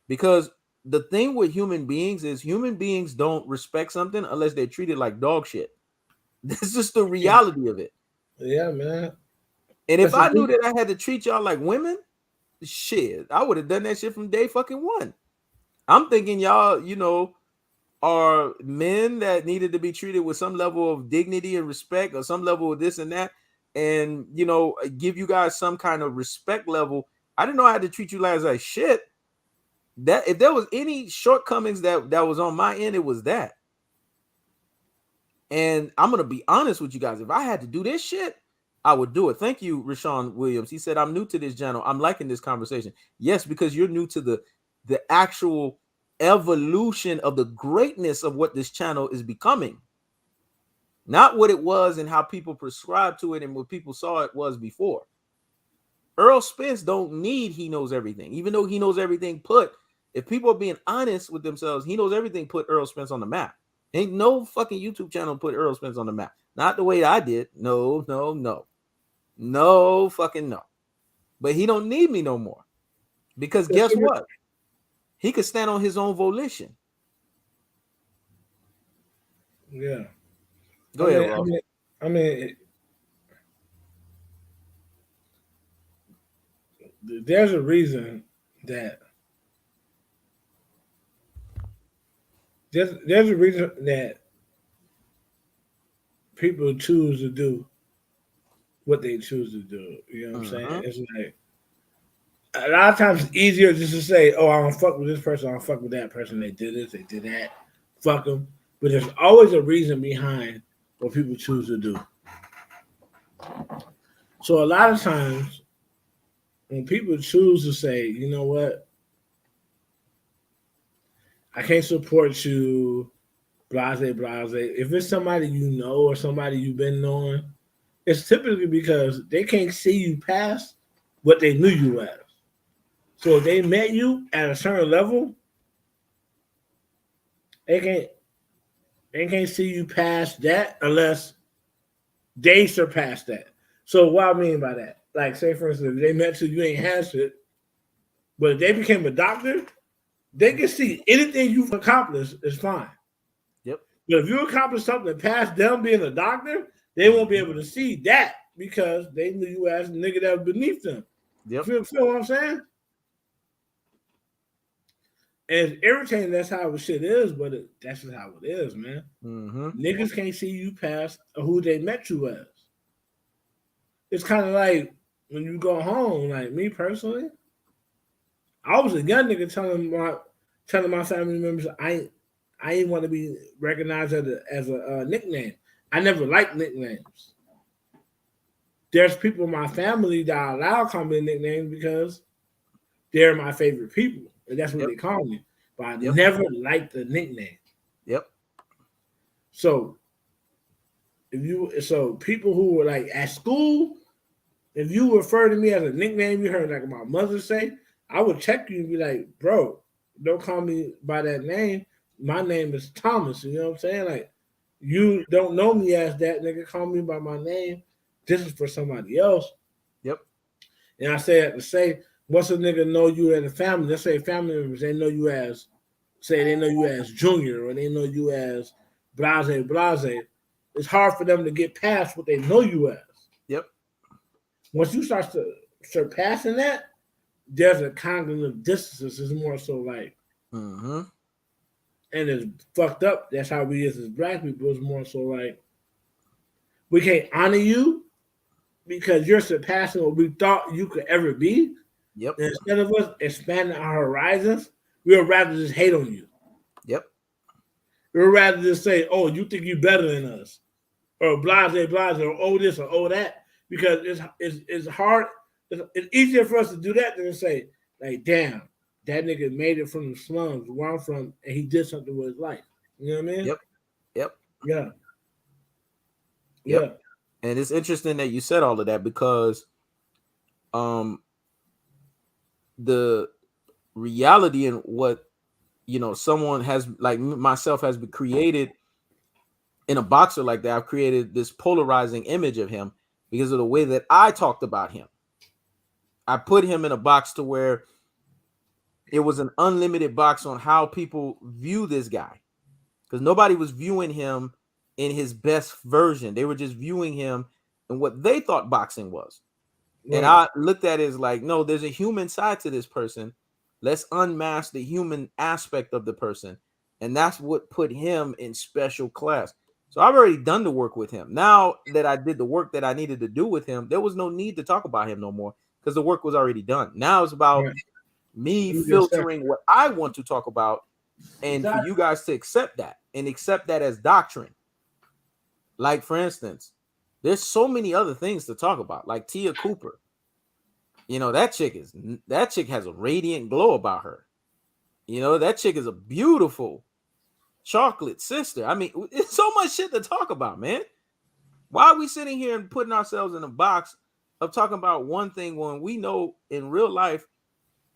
Because the thing with human beings is human beings don't respect something unless they're treated like dog shit. That's just the reality of it. Yeah, man. And if I knew that I had to treat y'all like women, shit, I would have done that shit from day fucking one. I'm thinking y'all, you know, are men that needed to be treated with some level of dignity and respect or some level of this and that, and, you know, give you guys some kind of respect level. I didn't know I had to treat you guys like shit. That if there was any shortcomings that was on my end, it was that. And I'm gonna be honest with you guys. If I had to do this shit, I would do it. Thank you, Rashawn Williams. He said, I'm new to this channel. I'm liking this conversation. Yes, because you're new to the actual evolution of the greatness of what this channel is becoming. Not what it was and how people prescribed to it and what people saw it was before. Earl Spence don't need he knows everything. Even though he knows everything, if people are being honest with themselves, he knows everything put Earl Spence on the map. Ain't no fucking YouTube channel put Earl Spence on the map. Not the way I did. No. No fucking no. But he don't need me no more. Because guess what? He could stand on his own volition. Yeah. Go ahead, Ross. I mean, there's a reason that there's a reason that people choose to do what they choose to do. You know what I'm saying? It's like a lot of times it's easier just to say, "Oh, I don't fuck with this person. I don't fuck with that person. They did this. They did that. Fuck them." But there's always a reason behind what people choose to do. So a lot of times when people choose to say, "You know what? I can't support you blase. If it's somebody you know or somebody you've been knowing, it's typically because they can't see you past what they knew you as. So if they met you at a certain level, they can't they can't see you past that unless they surpass that. So what I mean by that, like say for instance, if they met you, you ain't had shit, but if they became a doctor, they can see anything you've accomplished is fine. Yep. But if you accomplish something past them being a doctor, they won't be able to see that because they knew you as a nigga that was beneath them. Yep. Feel what I'm saying? And it's irritating that's how shit is, but that's just how it is, man. Mm-hmm. Niggas can't see you past who they met you as. It's kind of like when you go home, like me personally, I was a young nigga telling my family members I ain't want to be recognized as a nickname. I never liked nicknames. There's people in my family that I allow call me nicknames because they're my favorite people, and that's what Yep. they call me. But I Yep. never liked the nickname. Yep. So people who were like at school, if you refer to me as a nickname you heard like my mother say, I would check you and be like, bro, don't call me by that name. My name is Thomas. You know what I'm saying? Like, you don't know me as that, nigga. Call me by my name. This is for somebody else. Yep. And I say that to say, once a nigga know you as a family, let's say family members, they know you as Junior or they know you as blase. It's hard for them to get past what they know you as. Yep. Once you start surpassing that, there's a cognitive distance. It's more so like, Mm-hmm. and it's fucked up. That's how we is as black people. It's more so like, we can't honor you because you're surpassing what we thought you could ever be. Yep. And instead of us expanding our horizons, we would rather just hate on you. Yep. We would rather just say, oh, you think you better than us. Or blase, or oh this or oh that. Because it's hard. It's easier for us to do that than to say, like, damn, that nigga made it from the slums where I'm from and he did something with his life. You know what I mean? Yep. Yep. Yeah. Yep. Yeah. And it's interesting that you said all of that because the reality in what someone has like myself has been created in a boxer like that. I've created this polarizing image of him because of the way that I talked about him. I put him in a box to where it was an unlimited box on how people view this guy because nobody was viewing him in his best version. They were just viewing him in what they thought boxing was. Right. And I looked at it as like, no, there's a human side to this person. Let's unmask the human aspect of the person. And that's what put him in special class. So I've already done the work with him. Now that I did the work that I needed to do with him, there was no need to talk about him no more because the work was already done. Now it's about me filtering what I want to talk about and for you guys to accept that and accept that as doctrine. Like, for instance, there's so many other things to talk about, like Tia Cooper. That chick has a radiant glow about her. That chick is a beautiful chocolate sister. I mean, it's so much shit to talk about, man. Why are we sitting here and putting ourselves in a box of talking about one thing when we know in real life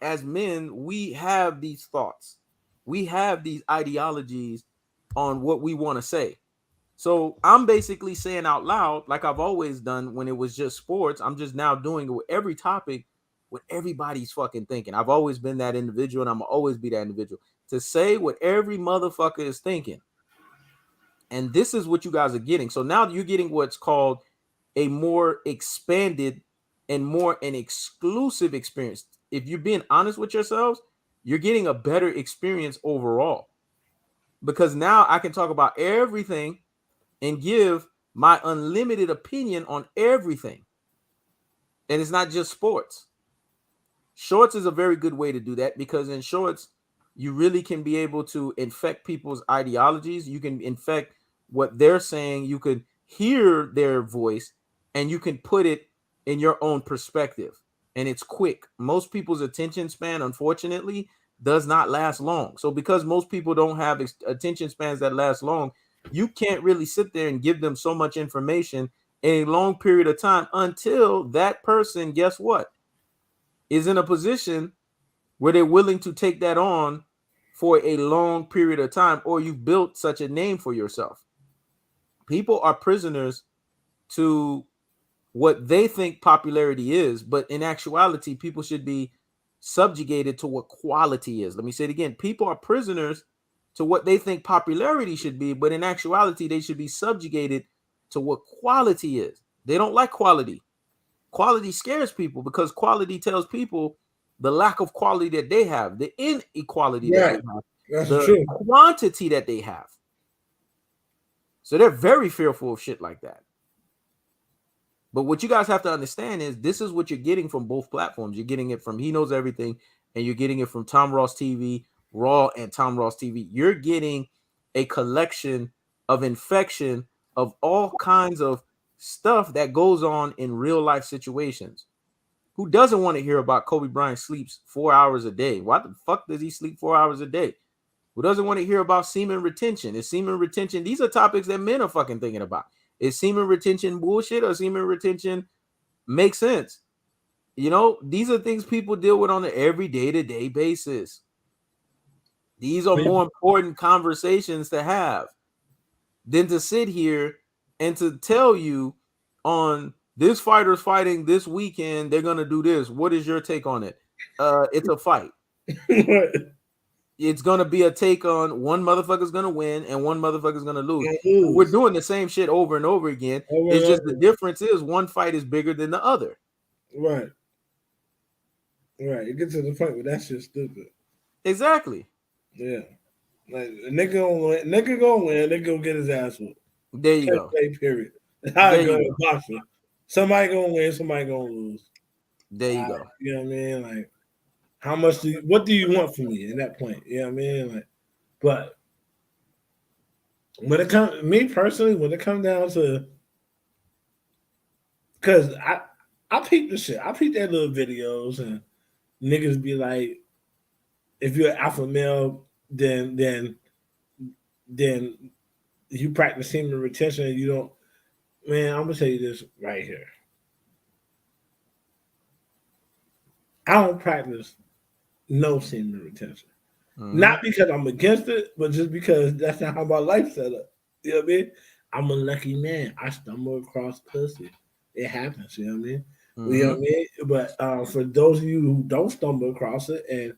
as men, we have these thoughts. We have these ideologies on what we want to say. So I'm basically saying out loud, like I've always done when it was just sports. I'm just now doing it with every topic, what everybody's fucking thinking. I've always been that individual and I'm gonna always be that individual to say what every motherfucker is thinking. And this is what you guys are getting. So now you're getting what's called a more expanded and more an exclusive experience. If you're being honest with yourselves, you're getting a better experience overall. Because now I can talk about everything and give my unlimited opinion on everything. And it's not just sports. Shorts is a very good way to do that because in shorts, you really can be able to infect people's ideologies. You can infect what they're saying. You can hear their voice and you can put it in your own perspective. And it's quick. Most people's attention span, unfortunately, does not last long. So because most people don't have attention spans that last long, you can't really sit there and give them so much information in a long period of time until that person, guess what, is in a position where they're willing to take that on for a long period of time, or you've built such a name for yourself. People are prisoners to what they think popularity is, but in actuality, people should be subjugated to what quality is. Let me say it again. People are prisoners to what they think popularity should be, but in actuality, they should be subjugated to what quality is. They don't like quality. Quality scares people because quality tells people the lack of quality that they have, the inequality that they Right. have, That's the true. quantity that they have. So they're very fearful of shit like that. But what you guys have to understand is this is what you're getting from both platforms. You're getting it from He Knows Everything, and you're getting it from Tomross TV, Raw, and Tomross TV. You're getting a collection of infection of all kinds of stuff that goes on in real life situations. Who doesn't want to hear about Kobe Bryant sleeps 4 hours a day? Why the fuck does he sleep 4 hours a day? Who doesn't want to hear about semen retention? Is semen retention? These are topics that men are fucking thinking about. Is semen retention bullshit or semen retention makes sense? You know, these are things people deal with on an every day-to-day basis. These are more important conversations to have than to sit here and to tell you on this fighter's fighting this weekend, they're gonna do this. What is your take on it? It's a fight. It's gonna be a take on one motherfucker's gonna win and one motherfucker's gonna lose. We're doing the same shit over and over again. It's just the difference is one fight is bigger than the other. Right. Right. It gets to the point where that shit's stupid. Exactly. Yeah. Like a nigga gonna win, nigga gonna get his ass whooped. There you go. Period. How it go in boxing. Somebody gonna win, somebody gonna lose. There you go. You know what I mean? Like, what do you want from me in that point? You know what I mean? Like, but when it comes, me personally, when it comes down to, because I peep the shit. I peep their little videos and niggas be like, if you're an alpha male, then you practice semen retention and you don't. Man, I'm gonna tell you this right here. I don't practice no semen retention. Mm-hmm. Not because I'm against it, but just because that's not how my life set up. You know what I mean? I'm a lucky man. I stumble across pussy. It happens. You know what I mean? Mm-hmm. You know what I mean? But for those of you who don't stumble across it and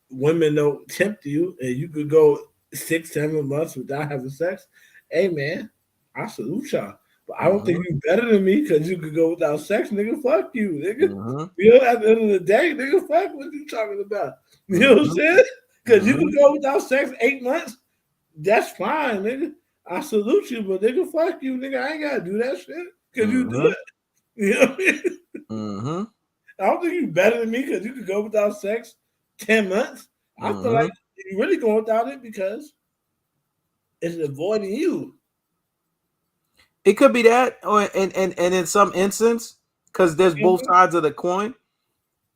women don't tempt you and you could go 6-7 months without having sex, hey man, I salute y'all. But I don't think you better than me because you could go without sex, nigga. Fuck you, nigga. You know, at the end of the day, nigga, fuck what you talking about. You know what I'm saying? Because you can go without sex 8 months. That's fine, nigga. I salute you, but nigga, fuck you, nigga. I ain't gotta do that shit because you do it. You know what I mean? I don't think you better than me because you could go without sex 10 months. I feel like you're really going without it because it's avoiding you. It could be that, or and in some instance, because there's both sides of the coin.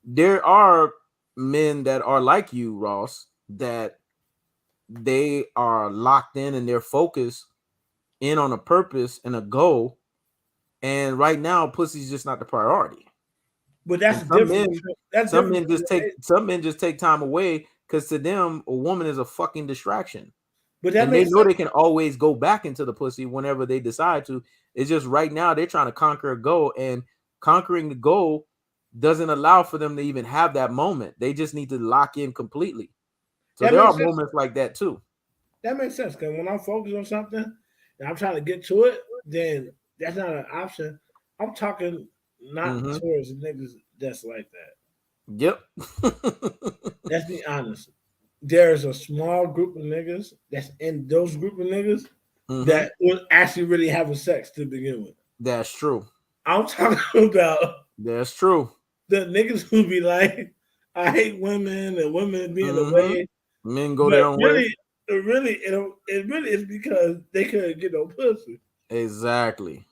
There are men that are like you, Ross, that they are locked in and they're focused in on a purpose and a goal. And right now, pussy's just not the priority. But that's different. Some men just take time away because to them, a woman is a fucking distraction. But that they know they can always go back into the pussy whenever they decide to. It's just right now they're trying to conquer a goal, and conquering the goal doesn't allow for them to even have that moment. They just need to lock in completely. So there are moments like that too. That makes sense because when I'm focused on something and I'm trying to get to it, then that's not an option. I'm talking not towards niggas that's like that. Yep. Let's be honest. There's a small group of niggas that's in those group of niggas that would actually really have a sex to begin with. That's true. I'm talking about that's true. The niggas who be like, I hate women and women being away. Men go their own way. It really is because they couldn't get no pussy. Exactly.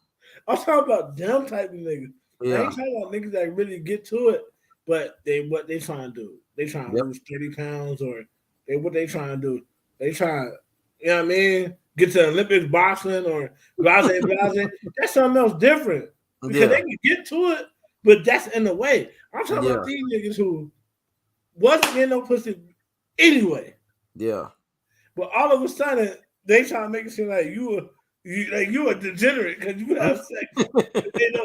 I'm talking about them type of niggas. Yeah. I ain't talking about niggas that really get to it, but what they trying to do. they trying to Yep. lose 30 pounds, or what they trying to do? They trying, you know what I mean? Get to the Olympics boxing or blase. That's something else different because they Yeah. can get to it, but that's in the way. I'm talking about Yeah. these niggas who wasn't getting no pussy anyway, Yeah. but all of a sudden they trying to make it seem like you a degenerate because you have sex. You know,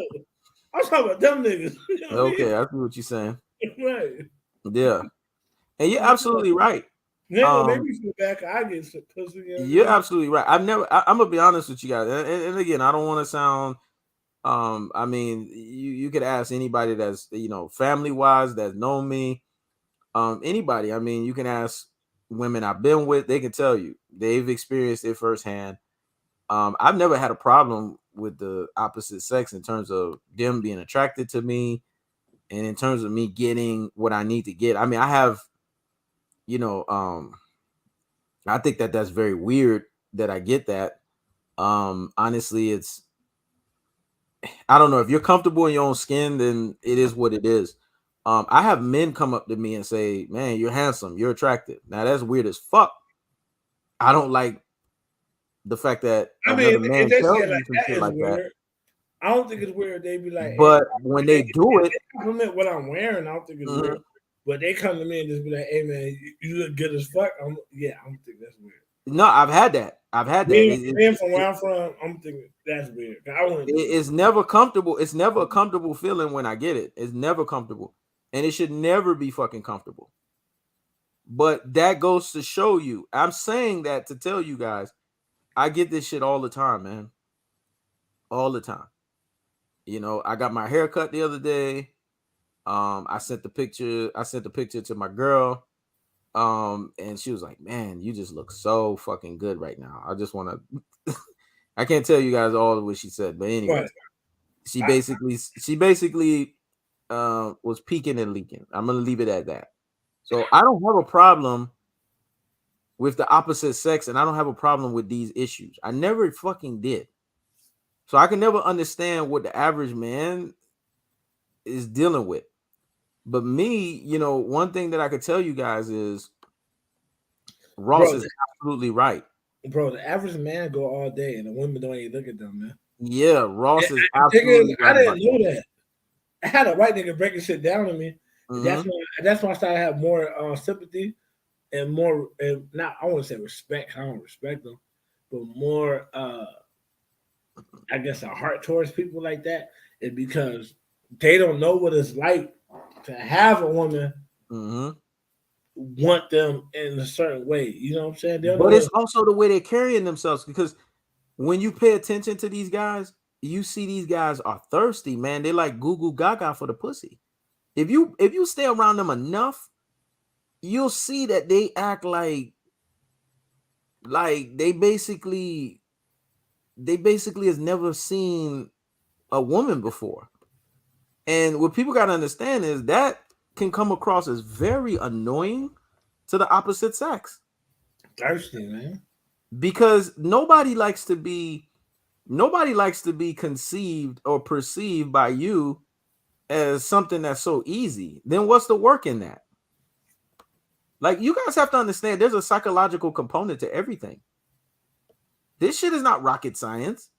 I'm talking about them niggas. You know what I Okay, mean? I see what you're saying. Right. Yeah. And you're absolutely right. They gonna make Um, me feel bad 'cause I get some pussy. You know what I you're mean? absolutely right. I'm gonna be honest with you guys. And again, I don't want to sound I mean, you could ask anybody that's, family wise, that's known me, anybody. I mean, you can ask women I've been with, they can tell you they've experienced it firsthand. I've never had a problem with the opposite sex in terms of them being attracted to me and in terms of me getting what I need to get. I mean, I have, you know, I think that that's very weird that I get that. Honestly, I don't know, if you're comfortable in your own skin, then it is what it is. I have men come up to me and say, "Man, you're handsome, you're attractive." Now that's weird as fuck. I don't like the fact that I mean, another if man they say tells it you like some that shit is like that. weird. I don't think it's weird. They be like, hey, But when they do they it, compliment what I'm wearing. I don't think it's weird. mhm, But they come to me and just be like, hey man, you look good as fuck. I don't think that's weird. no, I've had that. I've had that. Being from where I'm from, I'm thinking that's weird. I wouldn't do that. It's never comfortable. It's never a comfortable feeling when I get it. It's never comfortable, and it should never be fucking comfortable. But that goes to show you. I'm saying that to tell you guys, I get this shit all the time, man. All the time. I got my hair cut the other day. I sent the picture. I sent the picture to my girl. And she was like, "Man, you just look so fucking good right now." I just want to. I can't tell you guys all of what she said, but But anyways, she I, basically was peeking and leaking. I'm gonna leave it at that. So I don't have a problem with the opposite sex, and I don't have a problem with these issues. I never fucking did. So I can never understand what the average man is dealing with. But me, one thing that I could tell you guys is Ross bro, is absolutely right. the average man go all day and the women don't even look at them, man. Yeah, And Ross is the thing is, absolutely I right didn't about that. know that. I had a white nigga breaking shit down to me. And Mm-hmm. that's when I started to have more sympathy and more, and not, I want to say respect. I don't respect them, but more, I guess, a heart towards people like that is because they don't know what it's like to have a woman Mm-hmm. want them in a certain way. You know what I'm saying? They don't know But it's what. also the way they're carrying themselves, because when you pay attention to these guys, you see these guys are thirsty, man. They like goo goo gaga for the pussy. If you stay around them enough, you'll see that they act like they basically has never seen a woman before. And what people got to understand is that can come across as very annoying to the opposite sex, Thirsty, man. because nobody likes to be conceived or perceived by you as something that's so easy. Then what's the work in that? Like, you guys have to understand, there's a psychological component to everything. This shit is not rocket science.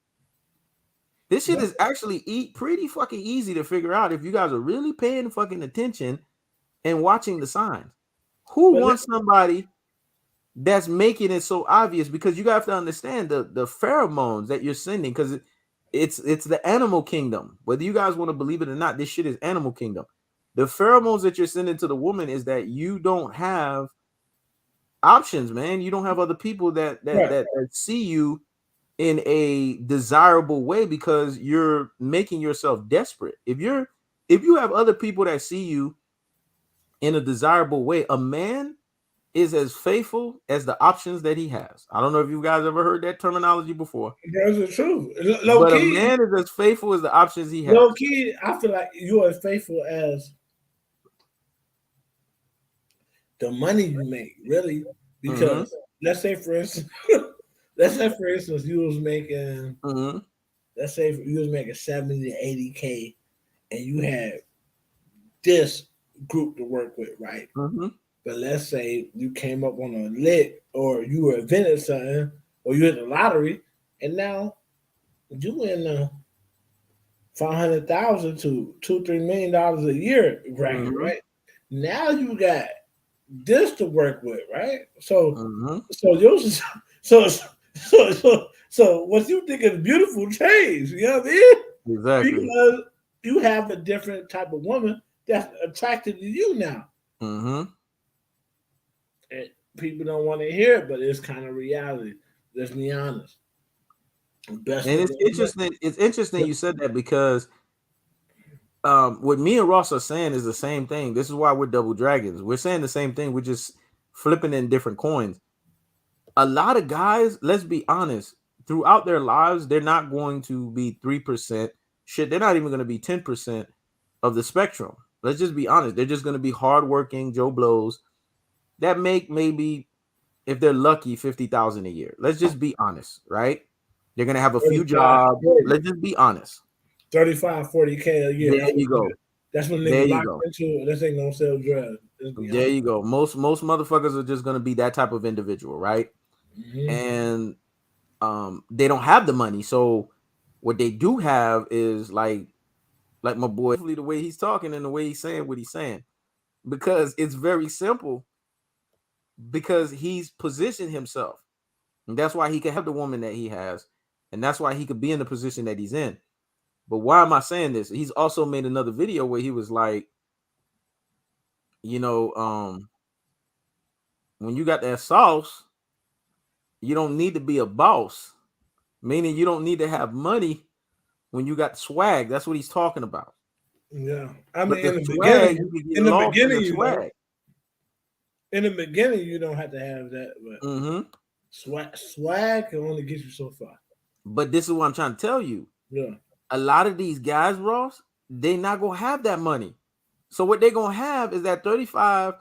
This shit No, is actually pretty fucking easy to figure out if you guys are really paying fucking attention and watching the signs. Who but wants somebody that's making it so obvious? Because you have to understand the pheromones that you're sending, because it's the animal kingdom. Whether you guys want to believe it or not, this shit is animal kingdom. The pheromones that you're sending to the woman is that you don't have options, man. You don't have other people that that right. that, that see you in a desirable way, because you're making yourself desperate. If you have other people that see you in a desirable way, a man is as faithful as the options that he has. I don't know if you guys ever heard that terminology before, That's the truth. but a man is as faithful as the options he has. Low key, I feel like you're as faithful as the money you make, really. Mm-hmm. Because let's say, for instance, you was making, Mm-hmm. let's say you was making 70 to 80K, and you had this group to work with, right? Mm-hmm. But let's say you came up on a lick, or you were invented something, or you hit the lottery, and now you in the 500,000 to $2-3 million a year bracket, Mm-hmm. right? Now you got this to work with, right? So, Mm-hmm. so yours, so what you think is beautiful changed. You know what I mean? Exactly. Because you have a different type of woman that's attracted to you now. Mm-hmm. And people don't want to hear it, but it's kind of reality. Let's be honest. Best And for it's the interesting. It's interesting you said that because what me and Ross are saying is the same thing. This is why we're double dragons. We're saying the same thing. We're just flipping in different coins. A lot of guys, let's be honest, throughout their lives, they're not going to be 3%. Shit, they're not even going to be 10% of the spectrum. Let's just be honest. They're just going to be hardworking Joe Blows that make maybe, if they're lucky, 50,000 a year. Let's just be honest, right? They're gonna have a few 35, jobs. 40, Let's just be honest. 35, 40K a year. There you go. That's when There niggas you lock go. into. This ain't gonna sell drugs. Let's be There honest. you go. Most motherfuckers are just gonna be that type of individual, right? Mm-hmm. And they don't have the money. So what they do have is like my boy, the way he's talking and the way he's saying what he's saying. Because it's very simple. Because he's positioned himself. And that's why he can have the woman that he has. And that's why he could be in the position that he's in. But why am I saying this? He's also made another video where he was like, you know, when you got that sauce, you don't need to be a boss. Meaning you don't need to have money when you got swag. That's what he's talking about. Yeah, I But mean, the swag, you can get lost in the swag. in the beginning, you don't have to have that, but Mm-hmm. swag can only get you so far. But this is what I'm trying to tell you. Yeah, A lot of these guys, Ross, they not gonna have that money. So what they're gonna have is that 35.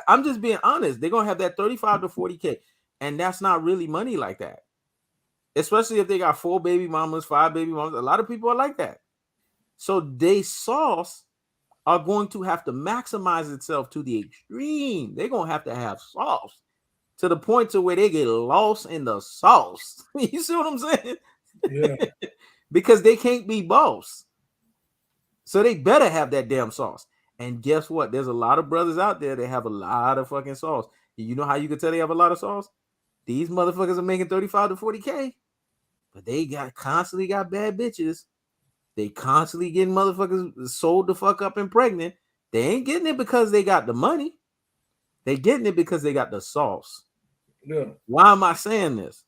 I'm just being honest. They're gonna have that 35 to 40K. And that's not really money like that. Especially if they got 4 baby mamas, 5 baby mamas. A lot of people are like that. So they sauce are going to have to maximize itself to the extreme. They're gonna have to have sauce to the point to where they get lost in the sauce. You see what I'm saying? yeah. Because they can't be boss. So they better have that damn sauce. And guess what? There's a lot of brothers out there that have a lot of fucking sauce. You know how you can tell they have a lot of sauce? These motherfuckers are making 35 to 40K, but they constantly got bad bitches. They constantly getting motherfuckers sold the fuck up and pregnant. They ain't getting it because they got the money. They getting it because they got the sauce. Yeah. Why am I saying this?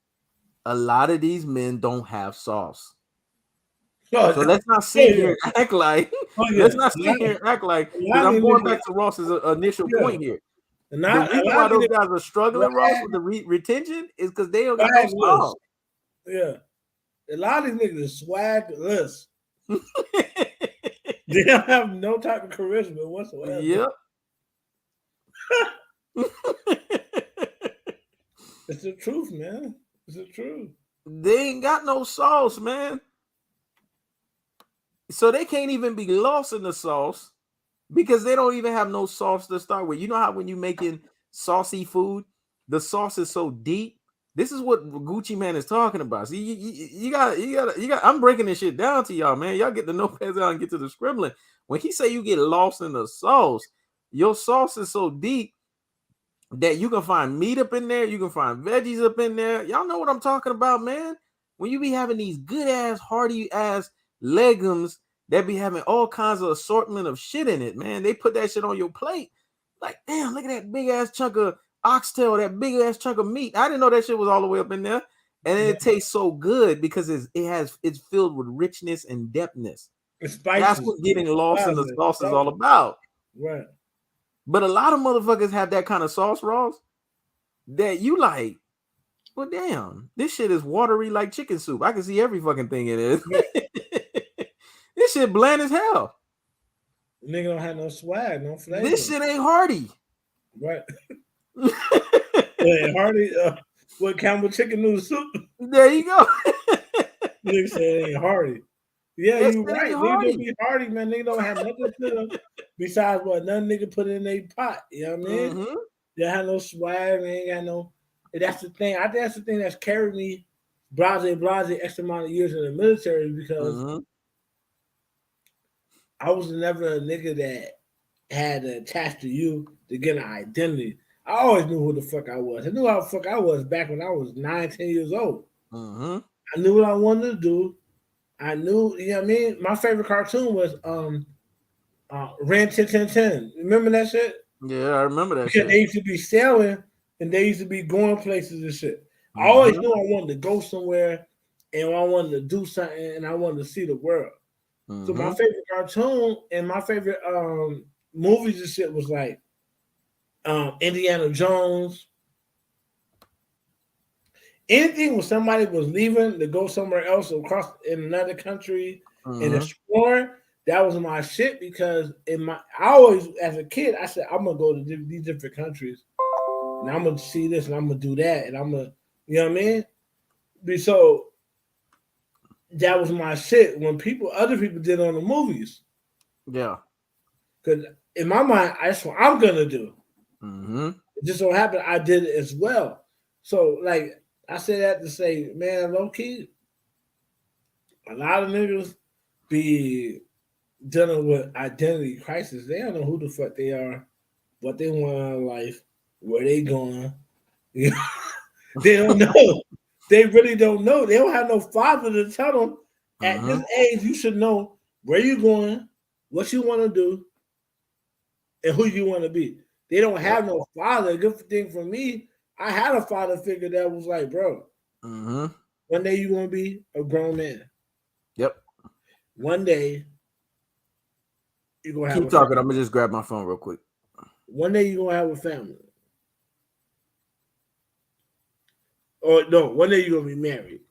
A lot of these men don't have sauce. So Oh, let's not oh sit yeah. here and act like Oh yeah. let's not sit here and act like, A because lot of I'm these going niggas, back to Ross's initial yeah. point here. And The a reason lot why of these those niggas guys are struggling, Ross, with the retention is because they don't got no swagless. sauce. Yeah. A lot of these niggas are swagless. They don't have no type of charisma whatsoever. Yep. It's the truth, man. It's the truth. They ain't got no sauce, man. So they can't even be lost in the sauce because they don't even have no sauce to start with. You know how when you making saucy food, the sauce is so deep. This is what Gucci Man is talking about. See, you got. I'm breaking this shit down to y'all, man. Y'all get the notepads out and get to the scribbling. When he say you get lost in the sauce, your sauce is so deep that you can find meat up in there, you can find veggies up in there. Y'all know what I'm talking about, man. When you be having these good ass, hearty ass legumes that be having all kinds of assortment of shit in it, man. They put that shit on your plate. Like, damn, look at that big ass chunk of oxtail, that big ass chunk of meat. I didn't know that shit was all the way up in there. And then it tastes so good because it's filled with richness and depthness. It's That's spices. what getting lost in the sauce is all Spices. about. Right. But a lot of motherfuckers have that kind of sauce, Ross, that you like, well, damn, this shit is watery like chicken soup. I can see every fucking thing in it. Right. This shit bland as hell. Nigga don't have no swag, no flavor. This shit ain't hearty. Right. Hey, Hardy, what Campbell chicken noodle soup? There you go. Nigga said it ain't Hardy. Yeah, It's you Stay right. Niggas don't Hardy. be hardy, man. Niggas don't have nothing to them besides what none nigga put in their pot. You know what I mean? Mm-hmm. They have no swag, they ain't got no. And that's the thing. I think that's the thing that's carried me blase X amount of years in the military because Mm-hmm. I was never a nigga that had to attach to you to get an identity. I always knew who the fuck I was. I knew how the fuck I was back when I was 9, 10 years old. Mm-hmm. I knew what I wanted to do. I knew, you know what I mean? My favorite cartoon was Ren 10 10 10. Remember that shit? Yeah, I remember that Because shit. they used to be sailing and they used to be going places and shit. I always Mm-hmm. knew I wanted to go somewhere and I wanted to do something and I wanted to see the world. So my Mm-hmm. favorite cartoon and my favorite movies and shit was like Indiana Jones. Anything when somebody was leaving to go somewhere else across in another country and Mm-hmm. explore, that was my shit because I always as a kid I said I'm gonna go to these different countries and I'm gonna see this and I'm gonna do that and I'm gonna, you know what I mean? So that was my shit when other people did on the movies Yeah. because in my mind that's what I'm gonna do. Mm-hmm. It just so happened I did it as well. So like I say that to say, man, low key, a lot of niggas be dealing with identity crisis. They don't know who the fuck they are, what they want out of life, where they going. You know, they don't know. They really don't know. They don't have no father to tell them at Mm-hmm. this age you should know where you going, what you want to do, and who you want to be. They don't Yep. have no father. A good thing for me, I had a father figure that was like, bro, Mm-hmm. one day you're gonna be a grown man. Yep. One day you're gonna have Keep a talking. I'm family. gonna just grab my phone real quick. One day you're gonna have a family. Or no, one day you're gonna be married.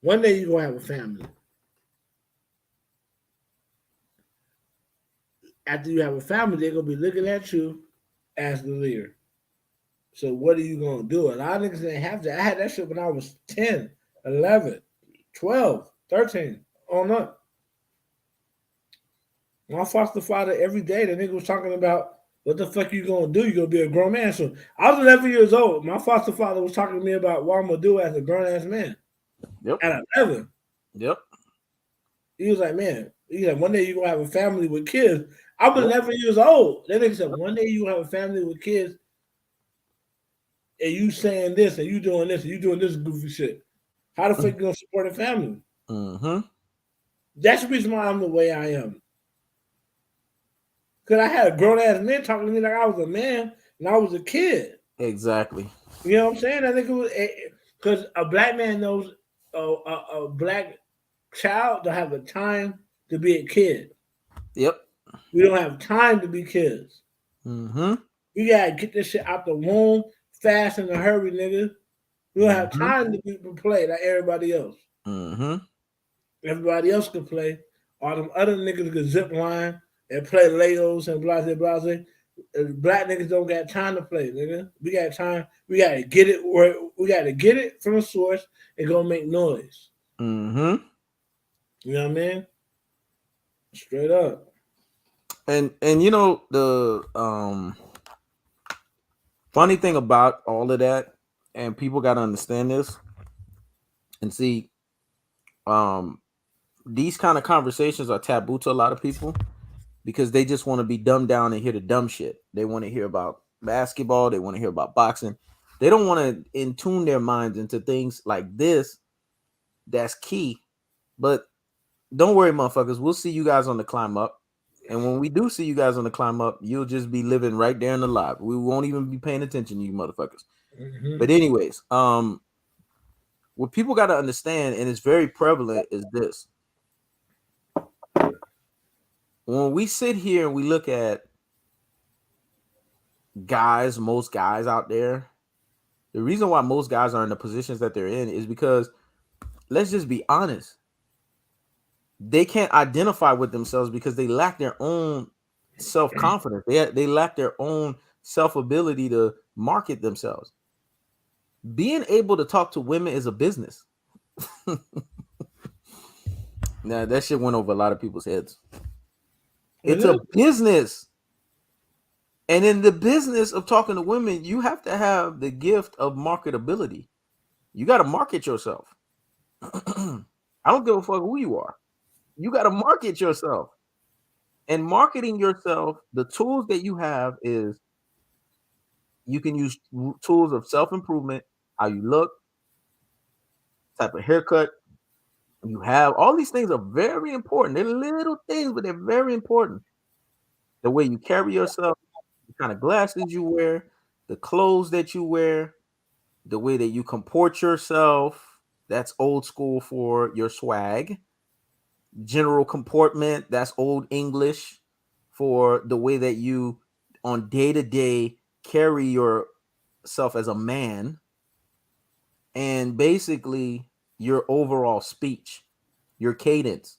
One day you're gonna have a family. After you have a family, they're gonna be looking at you as the leader. So what are you gonna do? A lot of niggas didn't have that. I had that shit when I was 10, 11, 12, 13, on up. My foster father every day, the nigga was talking about what the fuck you gonna do? You gonna be a grown man. So I was 11 years old. My foster father was talking to me about what I'm gonna do as a grown ass man. Yep. At 11, Yep. he was like, man, he's like, one day you gonna have a family with kids. I was Yep. 11 years old. That nigga said, one day you have a family with kids and you saying this and you doing this and you doing this goofy shit. How the fuck you gonna support a family? Mm-hmm. That's the reason why I'm the way I am. Cause I had a grown ass man talking to me like I was a man and I was a kid. Exactly. You know what I'm saying? I think it was because a black man knows a black child don't have the time to be a kid. Yep. We don't have time to be kids. Mm-hmm. We gotta get this shit out the womb fast in a hurry, nigga. We don't have Mm-hmm. time to play like everybody else. Mm-hmm. Everybody else can play. All them other niggas can zip line and play Legos and blase blase. Black niggas don't got time to play, nigga. We got time. We gotta get it where we gotta get it from the source and go make noise. Mm-hmm. You know what I mean? Straight up. And you know the funny thing about all of that, and people gotta understand this and see, um, these kind of conversations are taboo to a lot of people because they just want to be dumbed down and hear the dumb shit. They want to hear about basketball, they want to hear about boxing. They don't want to in tune their minds into things like this that's key. But don't worry, motherfuckers. We'll see you guys on the climb up. And when we do see you guys on the climb up, you'll just be living right there in the live. We won't even be paying attention to you motherfuckers. Mm-hmm. But anyways, what people got to understand, and it's very prevalent, is this. When we sit here and we look at guys, most guys out there, the reason why most guys are in the positions that they're in is because, let's just be honest, they can't identify with themselves because they lack their own self-confidence. They lack their own self-ability to market themselves. Being able to talk to women is a business. Nah, that shit went over a lot of people's heads. And It's a business. And in the business of talking to women, you have to have the gift of marketability. You got to market yourself. I don't give a fuck who you are. You got to market yourself. And marketing yourself, the tools that you have is you can use tools of self-improvement, how you look, type of haircut you have. All these things are very important. They're little things, but they're very important. The way you carry yourself, the kind of glasses you wear, the clothes that you wear, the way that you comport yourself. That's old school for your swag. General comportment, that's old English for the way that you on day to day carry yourself as a man, and basically your overall speech, your cadence.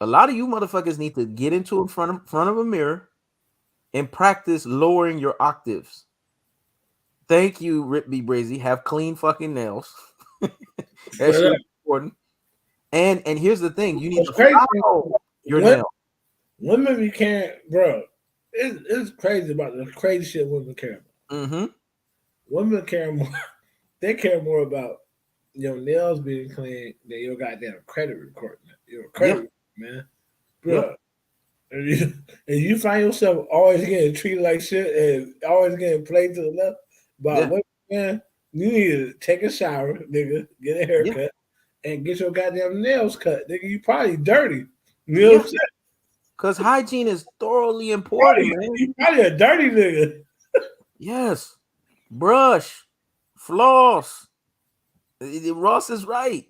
A lot of you motherfuckers need to get into in front of a mirror and practice lowering your octaves. Thank you, Rip B. Brazy. Have clean fucking nails. That shit is important. And here's the thing: you need what's to crazy, follow your nails. women we can't, bro. It's crazy about the crazy shit women care about. Mm-hmm. Women care more. They care more about your nails being clean than your goddamn credit report. Your credit, Yep. man, Yep. bro. And you find yourself always getting treated like shit and always getting played to the left by Yeah. women, man, you need to take a shower, nigga, get a Yeah. haircut, and get your goddamn nails cut, nigga. You probably dirty. You know what Yeah. I'm saying? Because hygiene is thoroughly important, You man. probably a dirty nigga. Yes. Brush, floss. Ross is right.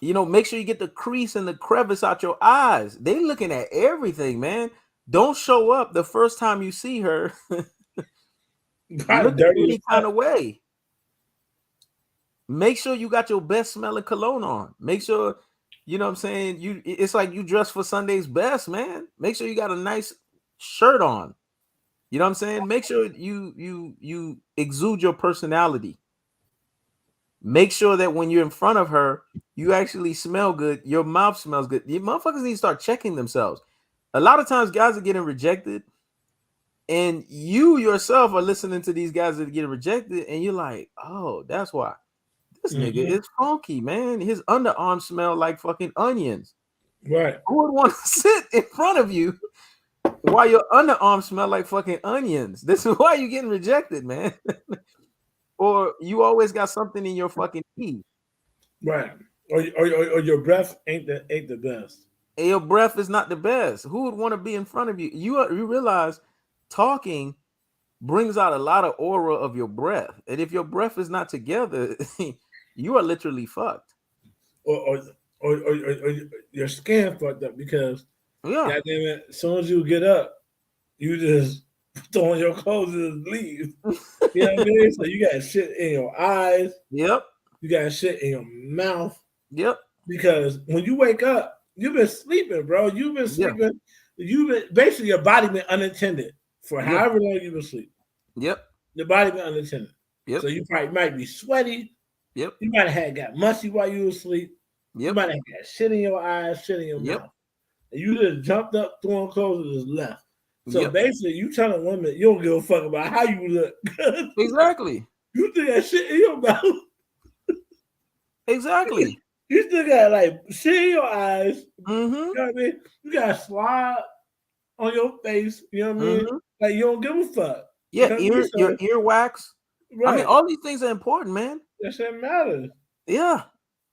Make sure you get the crease and the crevice out your eyes. They looking at everything, man. Don't show up the first time you see her You probably looking dirty as any kind fuck. of way. Make sure you got your best smelling cologne on. Make sure, you know what I'm saying? It's like you dress for Sunday's best, man. Make sure you got a nice shirt on. You know what I'm saying? Make sure you exude your personality. Make sure that when you're in front of her, you actually smell good. Your mouth smells good. You motherfuckers need to start checking themselves. A lot of times guys are getting rejected, and you yourself are listening to these guys that are getting rejected, and you're like, oh, that's why. This nigga Mm-hmm. is funky, man. His underarms smell like fucking onions. Right. Who would want to sit in front of you while your underarms smell like fucking onions? This is why you're getting rejected, man. Or you always got something in your fucking teeth. Right. Or your breath ain't the best. And your breath is not the best. Who would want to be in front of you? You realize talking brings out a lot of aura of your breath. And if your breath is not together, you are literally fucked. Or or your skin fucked up because Yeah. goddamn it, as soon as you get up, you just throw on your clothes and leave. You know what I mean? So you got shit in your eyes, Yep. you got shit in your mouth. Yep. Because when you wake up, you've been sleeping, bro. You've been Yeah. sleeping. You've been basically your body been unattended for Yeah. however long you've been sleeping. Yep. Your body been unattended. Yep. So you probably might be sweaty. Yep. You might have got musty while you were asleep. You Yep. might have got shit in your eyes, shit in your Yep. mouth. And you just jumped up, throwing clothes, and just left. So Yep. basically, you telling women you don't give a fuck about how you look. Exactly. You still got shit in your mouth. Exactly. You still got like shit in your eyes. Mm-hmm. You know what I mean? You got slide on your face. You know what I mean? Mm-hmm. Like you don't give a fuck. You Yeah, know what I mean? your So, earwax. I mean, right. all these things are important, man. That shit matters. Yeah.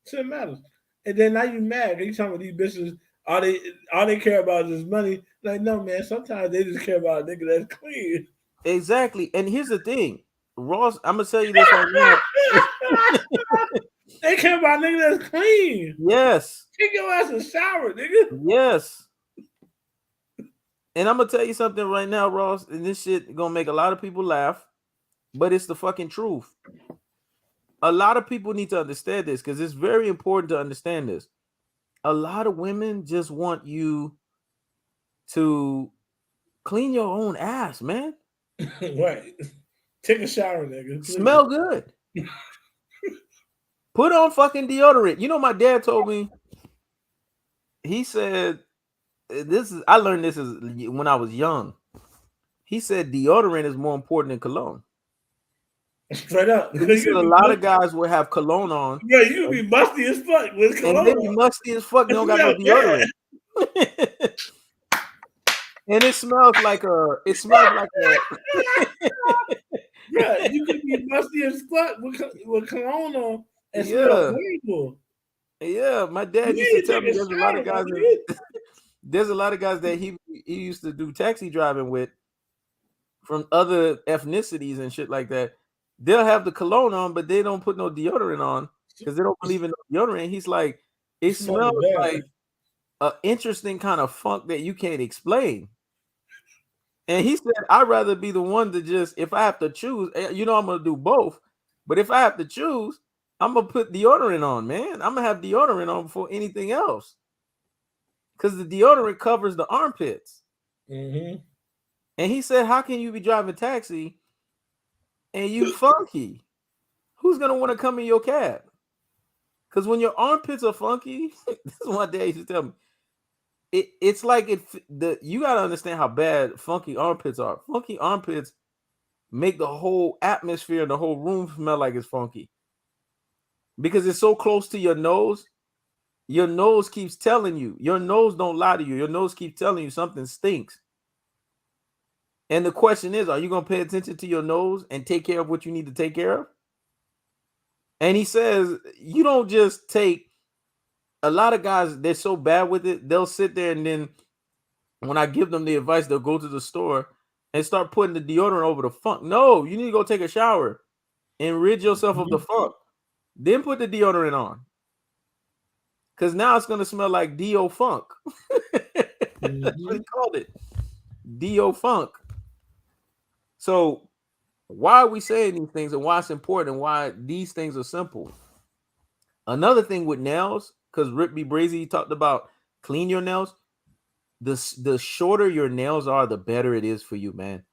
Shit matters. And then now you mad. You talking about these bitches, all they care about is money. Like, no, man, sometimes they just care about a nigga that's clean. Exactly. And here's the thing, Ross, I'm gonna tell you this right now. They care about a nigga that's clean. Yes. Take your ass a shower, nigga. Yes. And I'm gonna tell you something right now, Ross, and this shit gonna make a lot of people laugh, but it's the fucking truth. A lot of people need to understand this because it's very important to understand this. A lot of women just want you to clean your own ass, man. Right. Take a shower, nigga. Please. Smell good. Put on fucking deodorant. You know, my dad told me he said this is I learned this is when I was young. He said deodorant is more important than cologne. Straight up. He said You a be lot of musty. guys will have cologne on, Yeah, you be musty as fuck with and cologne they be on. musty as fuck. They It don't got no smell bad. deodorant, and it smells like a. It smells like a. Bruh, you could be musty as fuck with cologne on and smell Yeah, horrible. yeah. My You dad used to need to tell take me a there's a lot of shower, my guys that nigga. there's a lot of guys that he used to do taxi driving with from other ethnicities and shit like that. They'll have the cologne on, but they don't put no deodorant on because they don't believe in no deodorant. He's like, You it smell smells bad. like an interesting kind of funk that you can't explain. And he said, I'd rather be the one to just, if I have to choose, I'm gonna do both. But if I have to choose, I'm gonna put deodorant on, man. I'm gonna have deodorant on before anything else. Because the deodorant covers the armpits. Mm-hmm. And he said, how can you be driving taxi and you funky? Who's gonna want to come in your cab? Because when your armpits are funky, this is what my dad used to tell me. It's like you gotta understand how bad funky armpits are. Funky armpits make the whole atmosphere and the whole room smell like it's funky because it's so close to your nose. Your nose keeps telling you. Your nose don't lie to you. Your nose keeps telling you something stinks. And the question is, are you gonna pay attention to your nose and take care of what you need to take care of? And he says you don't just take. A lot of guys, they're so bad with it, they'll sit there and then when I give them the advice, they'll go to the store and start putting the deodorant over the funk. No, you need to go take a shower and rid yourself of the funk. Then put the deodorant on. Because now it's going to smell like Dio Funk. That's what he called it. Dio Funk. So why are we saying these things and why it's important and why these things are simple? Another thing with nails, because Rip B. Brazy talked about clean your nails. The shorter your nails are, the better it is for you, man.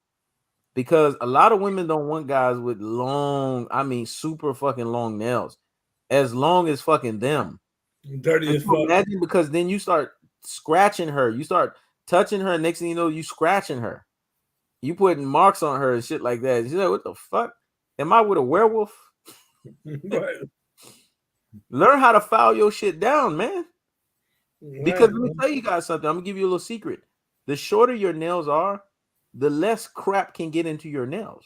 Because a lot of women don't want guys with long, super fucking long nails. As long as fucking them. Dirty And as so fuck. imagine because then you start scratching her. You start touching her. Next thing you know, you scratching her. You putting marks on her and shit like that. She's like, what the fuck? Am I with a werewolf? Right. Learn how to file your shit down, man. Because Right, let me tell you guys something. I'm gonna give you a little secret. The shorter your nails are, the less crap can get into your nails.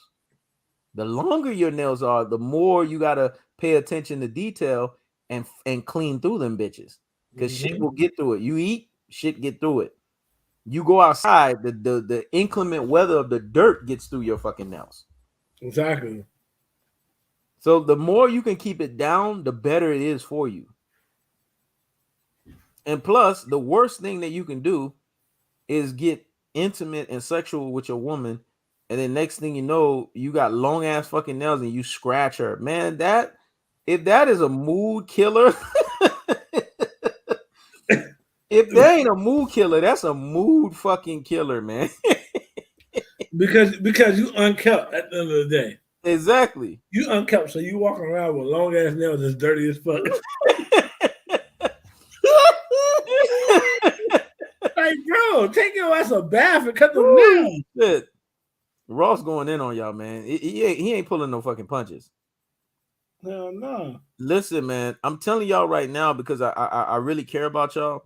The longer your nails are, the more you gotta pay attention to detail and clean through them bitches. Because shit will get through it. You eat, shit get through it. You go outside, the inclement weather of the dirt gets through your fucking nails. Exactly. So the more you can keep it down, the better it is for you. And plus, the worst thing that you can do is get intimate and sexual with your woman, and then next thing you know, you got long ass fucking nails and you scratch her. Man, that if that is a mood killer, if that ain't a mood killer, that's a mood fucking killer, man. Because you unkept at the end of the day. Exactly. You unkept, so you walking around with long ass nails that's dirty as fuck. Like, bro, take your ass a bath and cut them nails. Shit. Ross going in on y'all, man. He ain't pulling no fucking punches. Hell no. Listen, man, I'm telling y'all right now because I really care about y'all.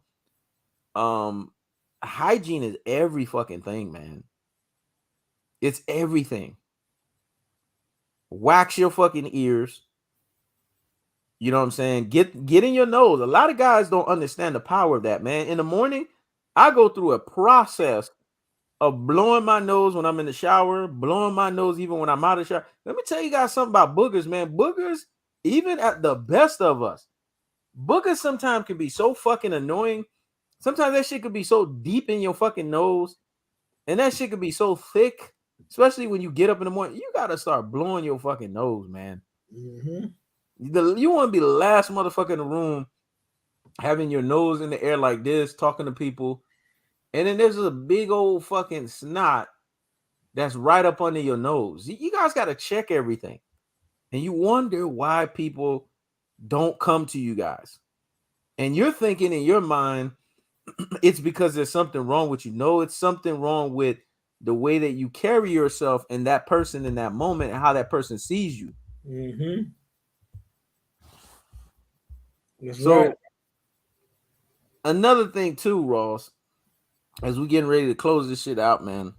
Hygiene is every fucking thing, man. It's everything. Wax your fucking ears. You know what I'm saying? Get in your nose. A lot of guys don't understand the power of that, man. In the morning, I go through a process of blowing my nose when I'm in the shower, blowing my nose even when I'm out of the shower. Let me tell you guys something about boogers, man. Boogers, even at the best of us, boogers sometimes can be so fucking annoying. Sometimes that shit could be so deep in your fucking nose, and that shit could be so thick, especially when you get up in the morning. You gotta start blowing your fucking nose, man. You want to be the last motherfucker in the room having your nose in the air like this, talking to people, and then there's a big old fucking snot that's right up under your nose. You guys got to check everything. And you wonder why people don't come to you guys. And you're thinking in your mind, it's because there's something wrong with you. No, it's something wrong with the way that you carry yourself and that person in that moment and how that person sees you. Mm-hmm. That's right. So another thing too, Ross, as we getting ready to close this shit out, man,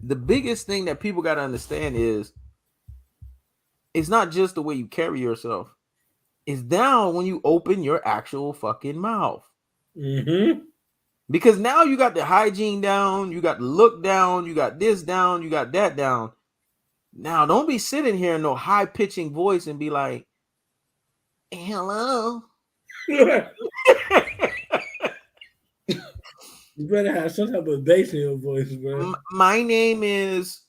the biggest thing that people got to understand is it's not just the way you carry yourself. It's down when you open your actual fucking mouth. Mm-hmm. Because now you got the hygiene down, you got the look down, you got this down, you got that down. Now don't be sitting here in no high pitching voice and be like, hello. You better have some type of bass in your voice, bro. My name is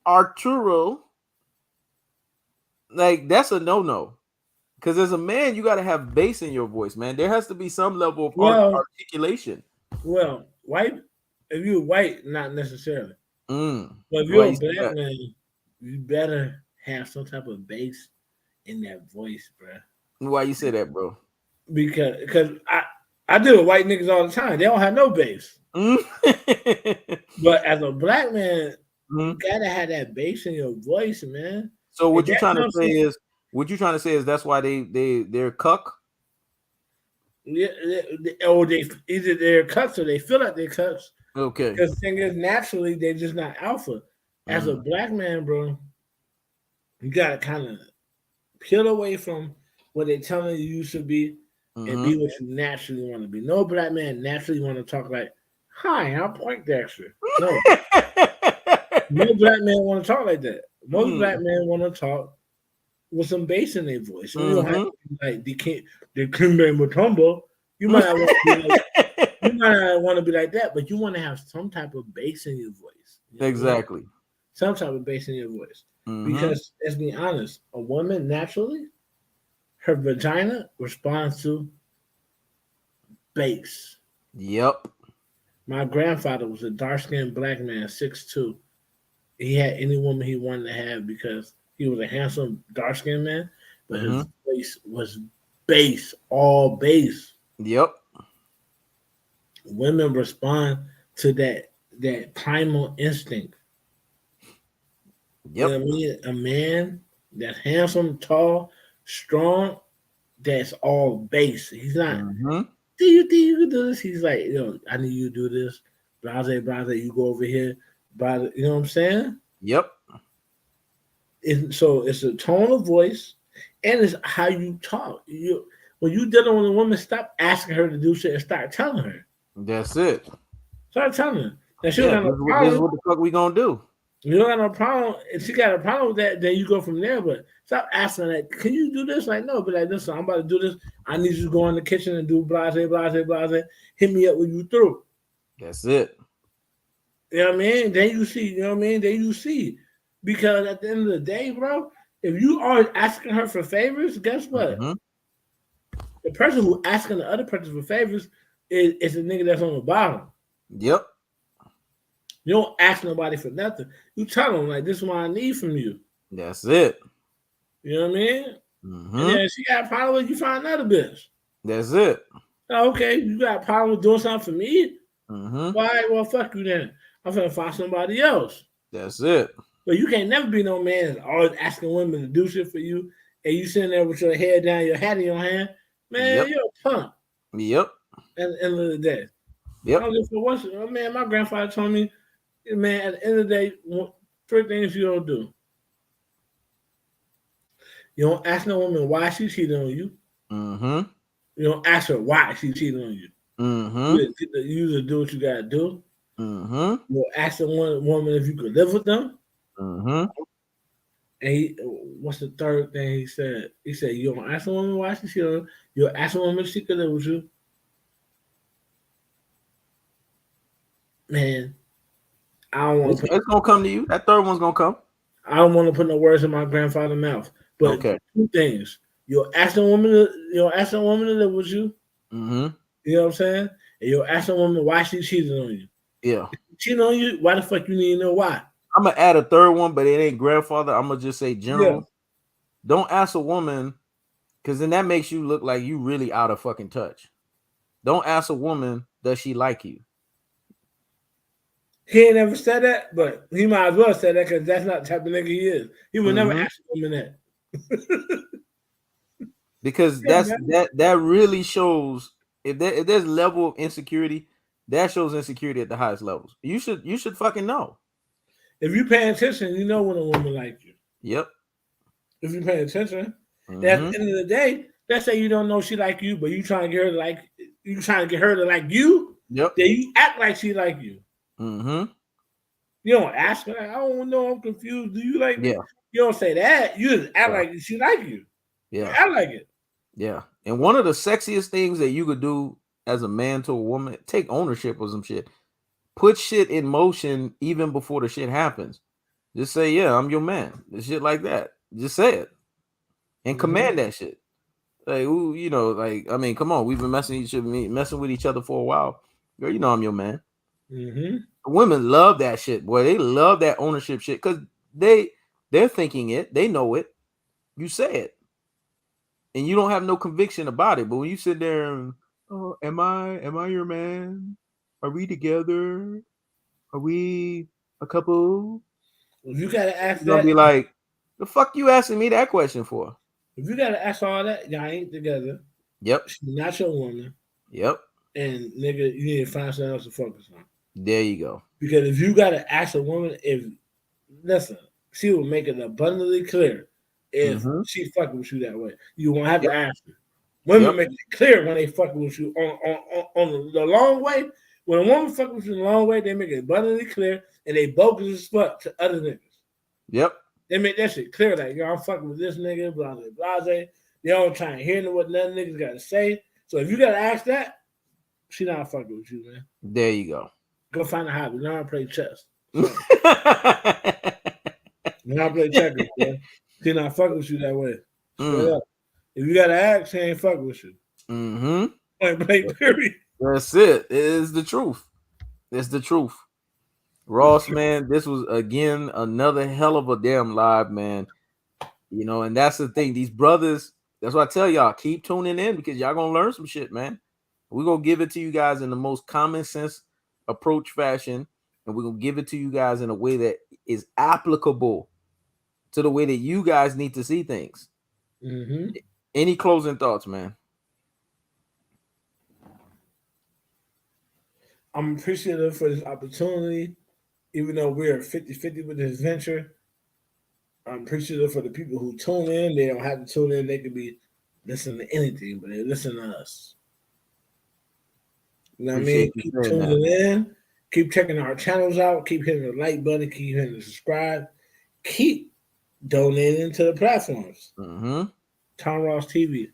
Arturo. Like that's a no. Because as a man, you got to have bass in your voice, man. There has to be some level of Well, articulation. well, white. If you're white, not necessarily. But if Why you're a you say black that? man, you better have some type of bass in that voice, bro. Why you say that, bro? Because I deal with white niggas all the time. They don't have no bass. Mm. But as a black man, you Mm. gotta have that bass in your voice, man. So And what you that trying to comes say from is that's why they're cuck? yeah, or they either they're cuts or they feel like they're cuts. Okay. Because the thing is, naturally, they're just not alpha. As a Mm. black man, bro, you gotta kind of peel away from what they're telling you should be and Mm-hmm. be what you naturally want to be. No black man naturally want to talk like, "Hi, I'm Poindexter." No, no black man want to talk like that. Most black Mm. men want to talk with some bass in their voice. You don't have Mm-hmm. to be like the Kimbe Mutombo. You might not want to be like you might not want to be like that, but you want to have some type of bass in your voice. You know what I mean? Exactly. Some type of bass in your voice. Mm-hmm. Because let's be honest, a woman naturally, her vagina responds to bass. Yep. My grandfather was a dark skinned black man, 6'2". He had any woman he wanted to have because he was a handsome dark skinned man, but his Mm-hmm. voice was bass, all bass. Yep. Women respond to that primal instinct. You know Yep. what I mean? A man that's handsome, tall, strong, that's all bass. He's not, Mm-hmm. do you think you can do this? He's like, I need you to do this. Blase, you go over here. Blase, you know what I'm saying? Yep. So it's a tone of voice and it's how you talk. When you dealing with a woman, stop asking her to do shit and start telling her. That's it. Start telling her. And she don't Yeah, have no this is problem. what the fuck we gonna do. You don't have no problem. If she got a problem with that, then you go from there. But stop asking like, can you do this? Like, no, but like, listen, I'm about to do this. I need you to go in the kitchen and do blase. Hit me up when you through. That's it. You know what I mean? Then you see, you know what I mean? Then you see. Because at the end of the day, bro, if you are asking her for favors, guess what? Mm-hmm. The person who asking the other person for favors is the nigga that's on the bottom. Yep. You don't ask nobody for nothing. You tell them like, this is what I need from you. That's it. You know what I mean? And Mm-hmm. then if she got a problem with you, find another bitch. That's it. Oh, okay, you got a problem with doing something for me? Mm-hmm. Why? Well, fuck you then. I'm gonna find somebody else. That's it. But you can't never be no man that's always asking women to do shit for you, and you sitting there with your head down, your hat in your hand. Man, Yep. you're a punk. Yep. At the end of the day, I Yep. don't give a fuck what. Man, my grandfather told me, man, at the end of the day, three things you don't do. You don't ask no woman why she cheated on you. Mm-hmm. You don't ask her why she cheated on you. Mm-hmm. You just do what you gotta do. Mm-hmm. You don't ask the woman if you could live with them. Mm-hmm. And what's the third thing he said? He said, you don't ask a woman why she cheated on you. You'll ask a woman if she could live with you. Man, I don't want to It's gonna come to you. That third one's gonna come. I don't want to put no words in my grandfather's mouth. But Okay. two things. You'll ask a woman to live with you. Mm-hmm. You know what I'm saying? And you'll ask a woman why she cheated on you. Yeah. Cheating on you, why the fuck you need to know why? I'm gonna add a third one, but it ain't grandfather. I'm gonna just say Yeah. general. Don't ask a woman, because then that makes you look like you really out of fucking touch. Don't ask a woman, does she like you? He ain't never said that, but he might as well say that because that's not the type of nigga he is. He would never Mm-hmm. ask a woman that. Because Yeah, man. that really shows if there's level of insecurity, that shows insecurity at the highest levels. You should fucking know. If you pay attention, you know when a woman like you. Yep. If you pay attention, and at Mm-hmm. the end of the day, let's say you don't know she like you, but you trying to get her to like you trying to get her to like you. Yep. Then you act like she like you. Mm-hmm. You don't ask her like, I don't know, I'm confused. Do you like me? Yeah. You don't say that. You just act Yeah. like she like you. You Yeah. act like it. Yeah. And one of the sexiest things that you could do as a man to a woman, take ownership of some shit. Put shit in motion even before the shit happens. Just say, yeah, I'm your man. The shit like that. Just say it. And Mm-hmm. command that shit. Like, ooh, like, I mean, come on, we've been messing with each other for a while. Girl, I'm your man. Mm-hmm. Women love that shit, boy. They love that ownership shit because they're thinking it, they know it. You say it, and you don't have no conviction about it. But when you sit there and, oh, am I your man? Are we together? Are we a couple? If you gotta ask You're gonna that, be like, the fuck you asking me that question for? if you gotta ask all that, y'all ain't together. Yep. She's not your woman. Yep. And nigga, you need to find something else to focus on. There you go. Because if you gotta ask a woman, if listen, she will make it abundantly clear if Mm-hmm. she fucking with you that way. You won't have Yep. to ask her. Women Yep. make it clear when they fucking with you on the long way. When a woman fucking with you the long way, they make it abundantly clear and they bogus as fuck to other niggas. Yep. They make that shit clear, like, yo, I'm fucking with this nigga, blah, blah, blah. They don't try to hear what none niggas got to say. So if you got to ask that, she not fucking with you, man. There you go. Go find a hobby. Learn how to play chess. So, learn how to play checkers, man. She not fucking with you that way. Straight up. If you got to ask, she ain't fucking with you. Mm-hmm. Point blank, period. That's it. It is the truth. It's the truth. Ross, man, this was again another hell of a damn live, man. And that's the thing. These brothers, that's why I tell y'all, keep tuning in because y'all gonna learn some shit, man. We're gonna give it to you guys in the most common sense approach fashion, and we're gonna give it to you guys in a way that is applicable to the way that you guys need to see things. Mm-hmm. Any closing thoughts, man? I'm appreciative for this opportunity, even though we're 50-50 with this venture. I'm appreciative for the people who tune in. They don't have to tune in. They could be listening to anything, but they listen to us. You know what I mean? Appreciate you Keep saying that. tuning in. Keep checking our channels out. Keep hitting the like button. Keep hitting the subscribe. Keep donating to the platforms. Mm-hmm. Tomross TV.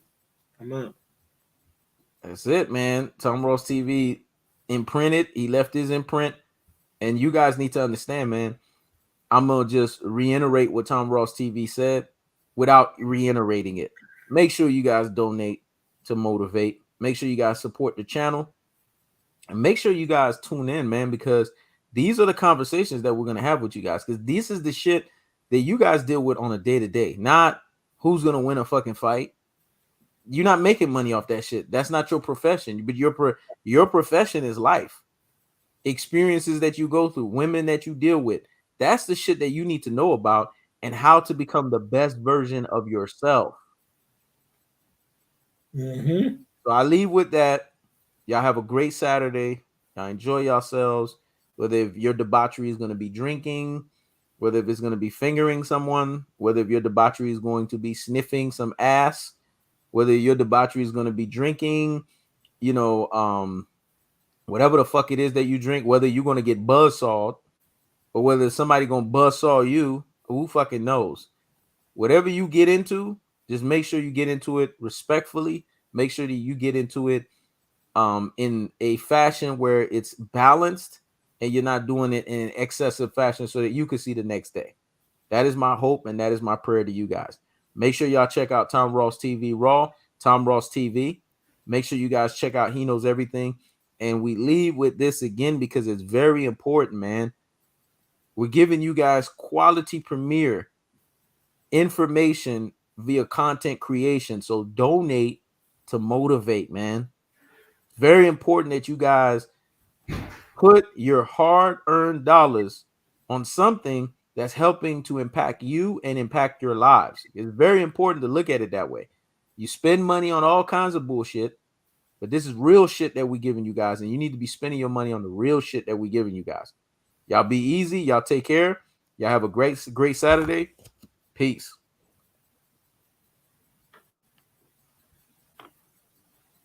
Come on. That's it, man. Tomross TV imprinted. He left his imprint. And you guys need to understand, man. I'm going to just reiterate what Tomross TV said without reiterating it. Make sure you guys donate to motivate. Make sure you guys support the channel. And make sure you guys tune in, man, because these are the conversations that we're going to have with you guys. Because this is the shit that you guys deal with on a day-to-day. Not who's going to win a fucking fight. You're not making money off that shit. That's not your profession. But your profession is life. Experiences that you go through, women that you deal with. That's the shit that you need to know about and how to become the best version of yourself. Mm-hmm. So I leave with that. Y'all have a great Saturday. Y'all enjoy yourselves. Whether if your debauchery is going to be drinking, whether if it's going to be fingering someone, whether if your debauchery is going to be sniffing some ass, whether your debauchery is going to be drinking, whatever the fuck it is that you drink, whether you're going to get buzzsawed or whether somebody going to buzzsaw you, who fucking knows? Whatever you get into, just make sure you get into it respectfully. Make sure that you get into it in a fashion where it's balanced and you're not doing it in an excessive fashion so that you can see the next day. That is my hope and that is my prayer to you guys. Make sure y'all check out Tomross TV Raw, Tomross TV. Make sure you guys check out He Knows Everything. And we leave with this again because it's very important, man. We're giving you guys quality premiere information via content creation. So donate to motivate, man. Very important that you guys put your hard-earned dollars on something that's helping to impact you and impact your lives. It's very important to look at it that way. You spend money on all kinds of bullshit, but this is real shit that we're giving you guys, and you need to be spending your money on the real shit that we're giving you guys. Y'all be easy. Y'all take care. Y'all have a great Saturday. Peace.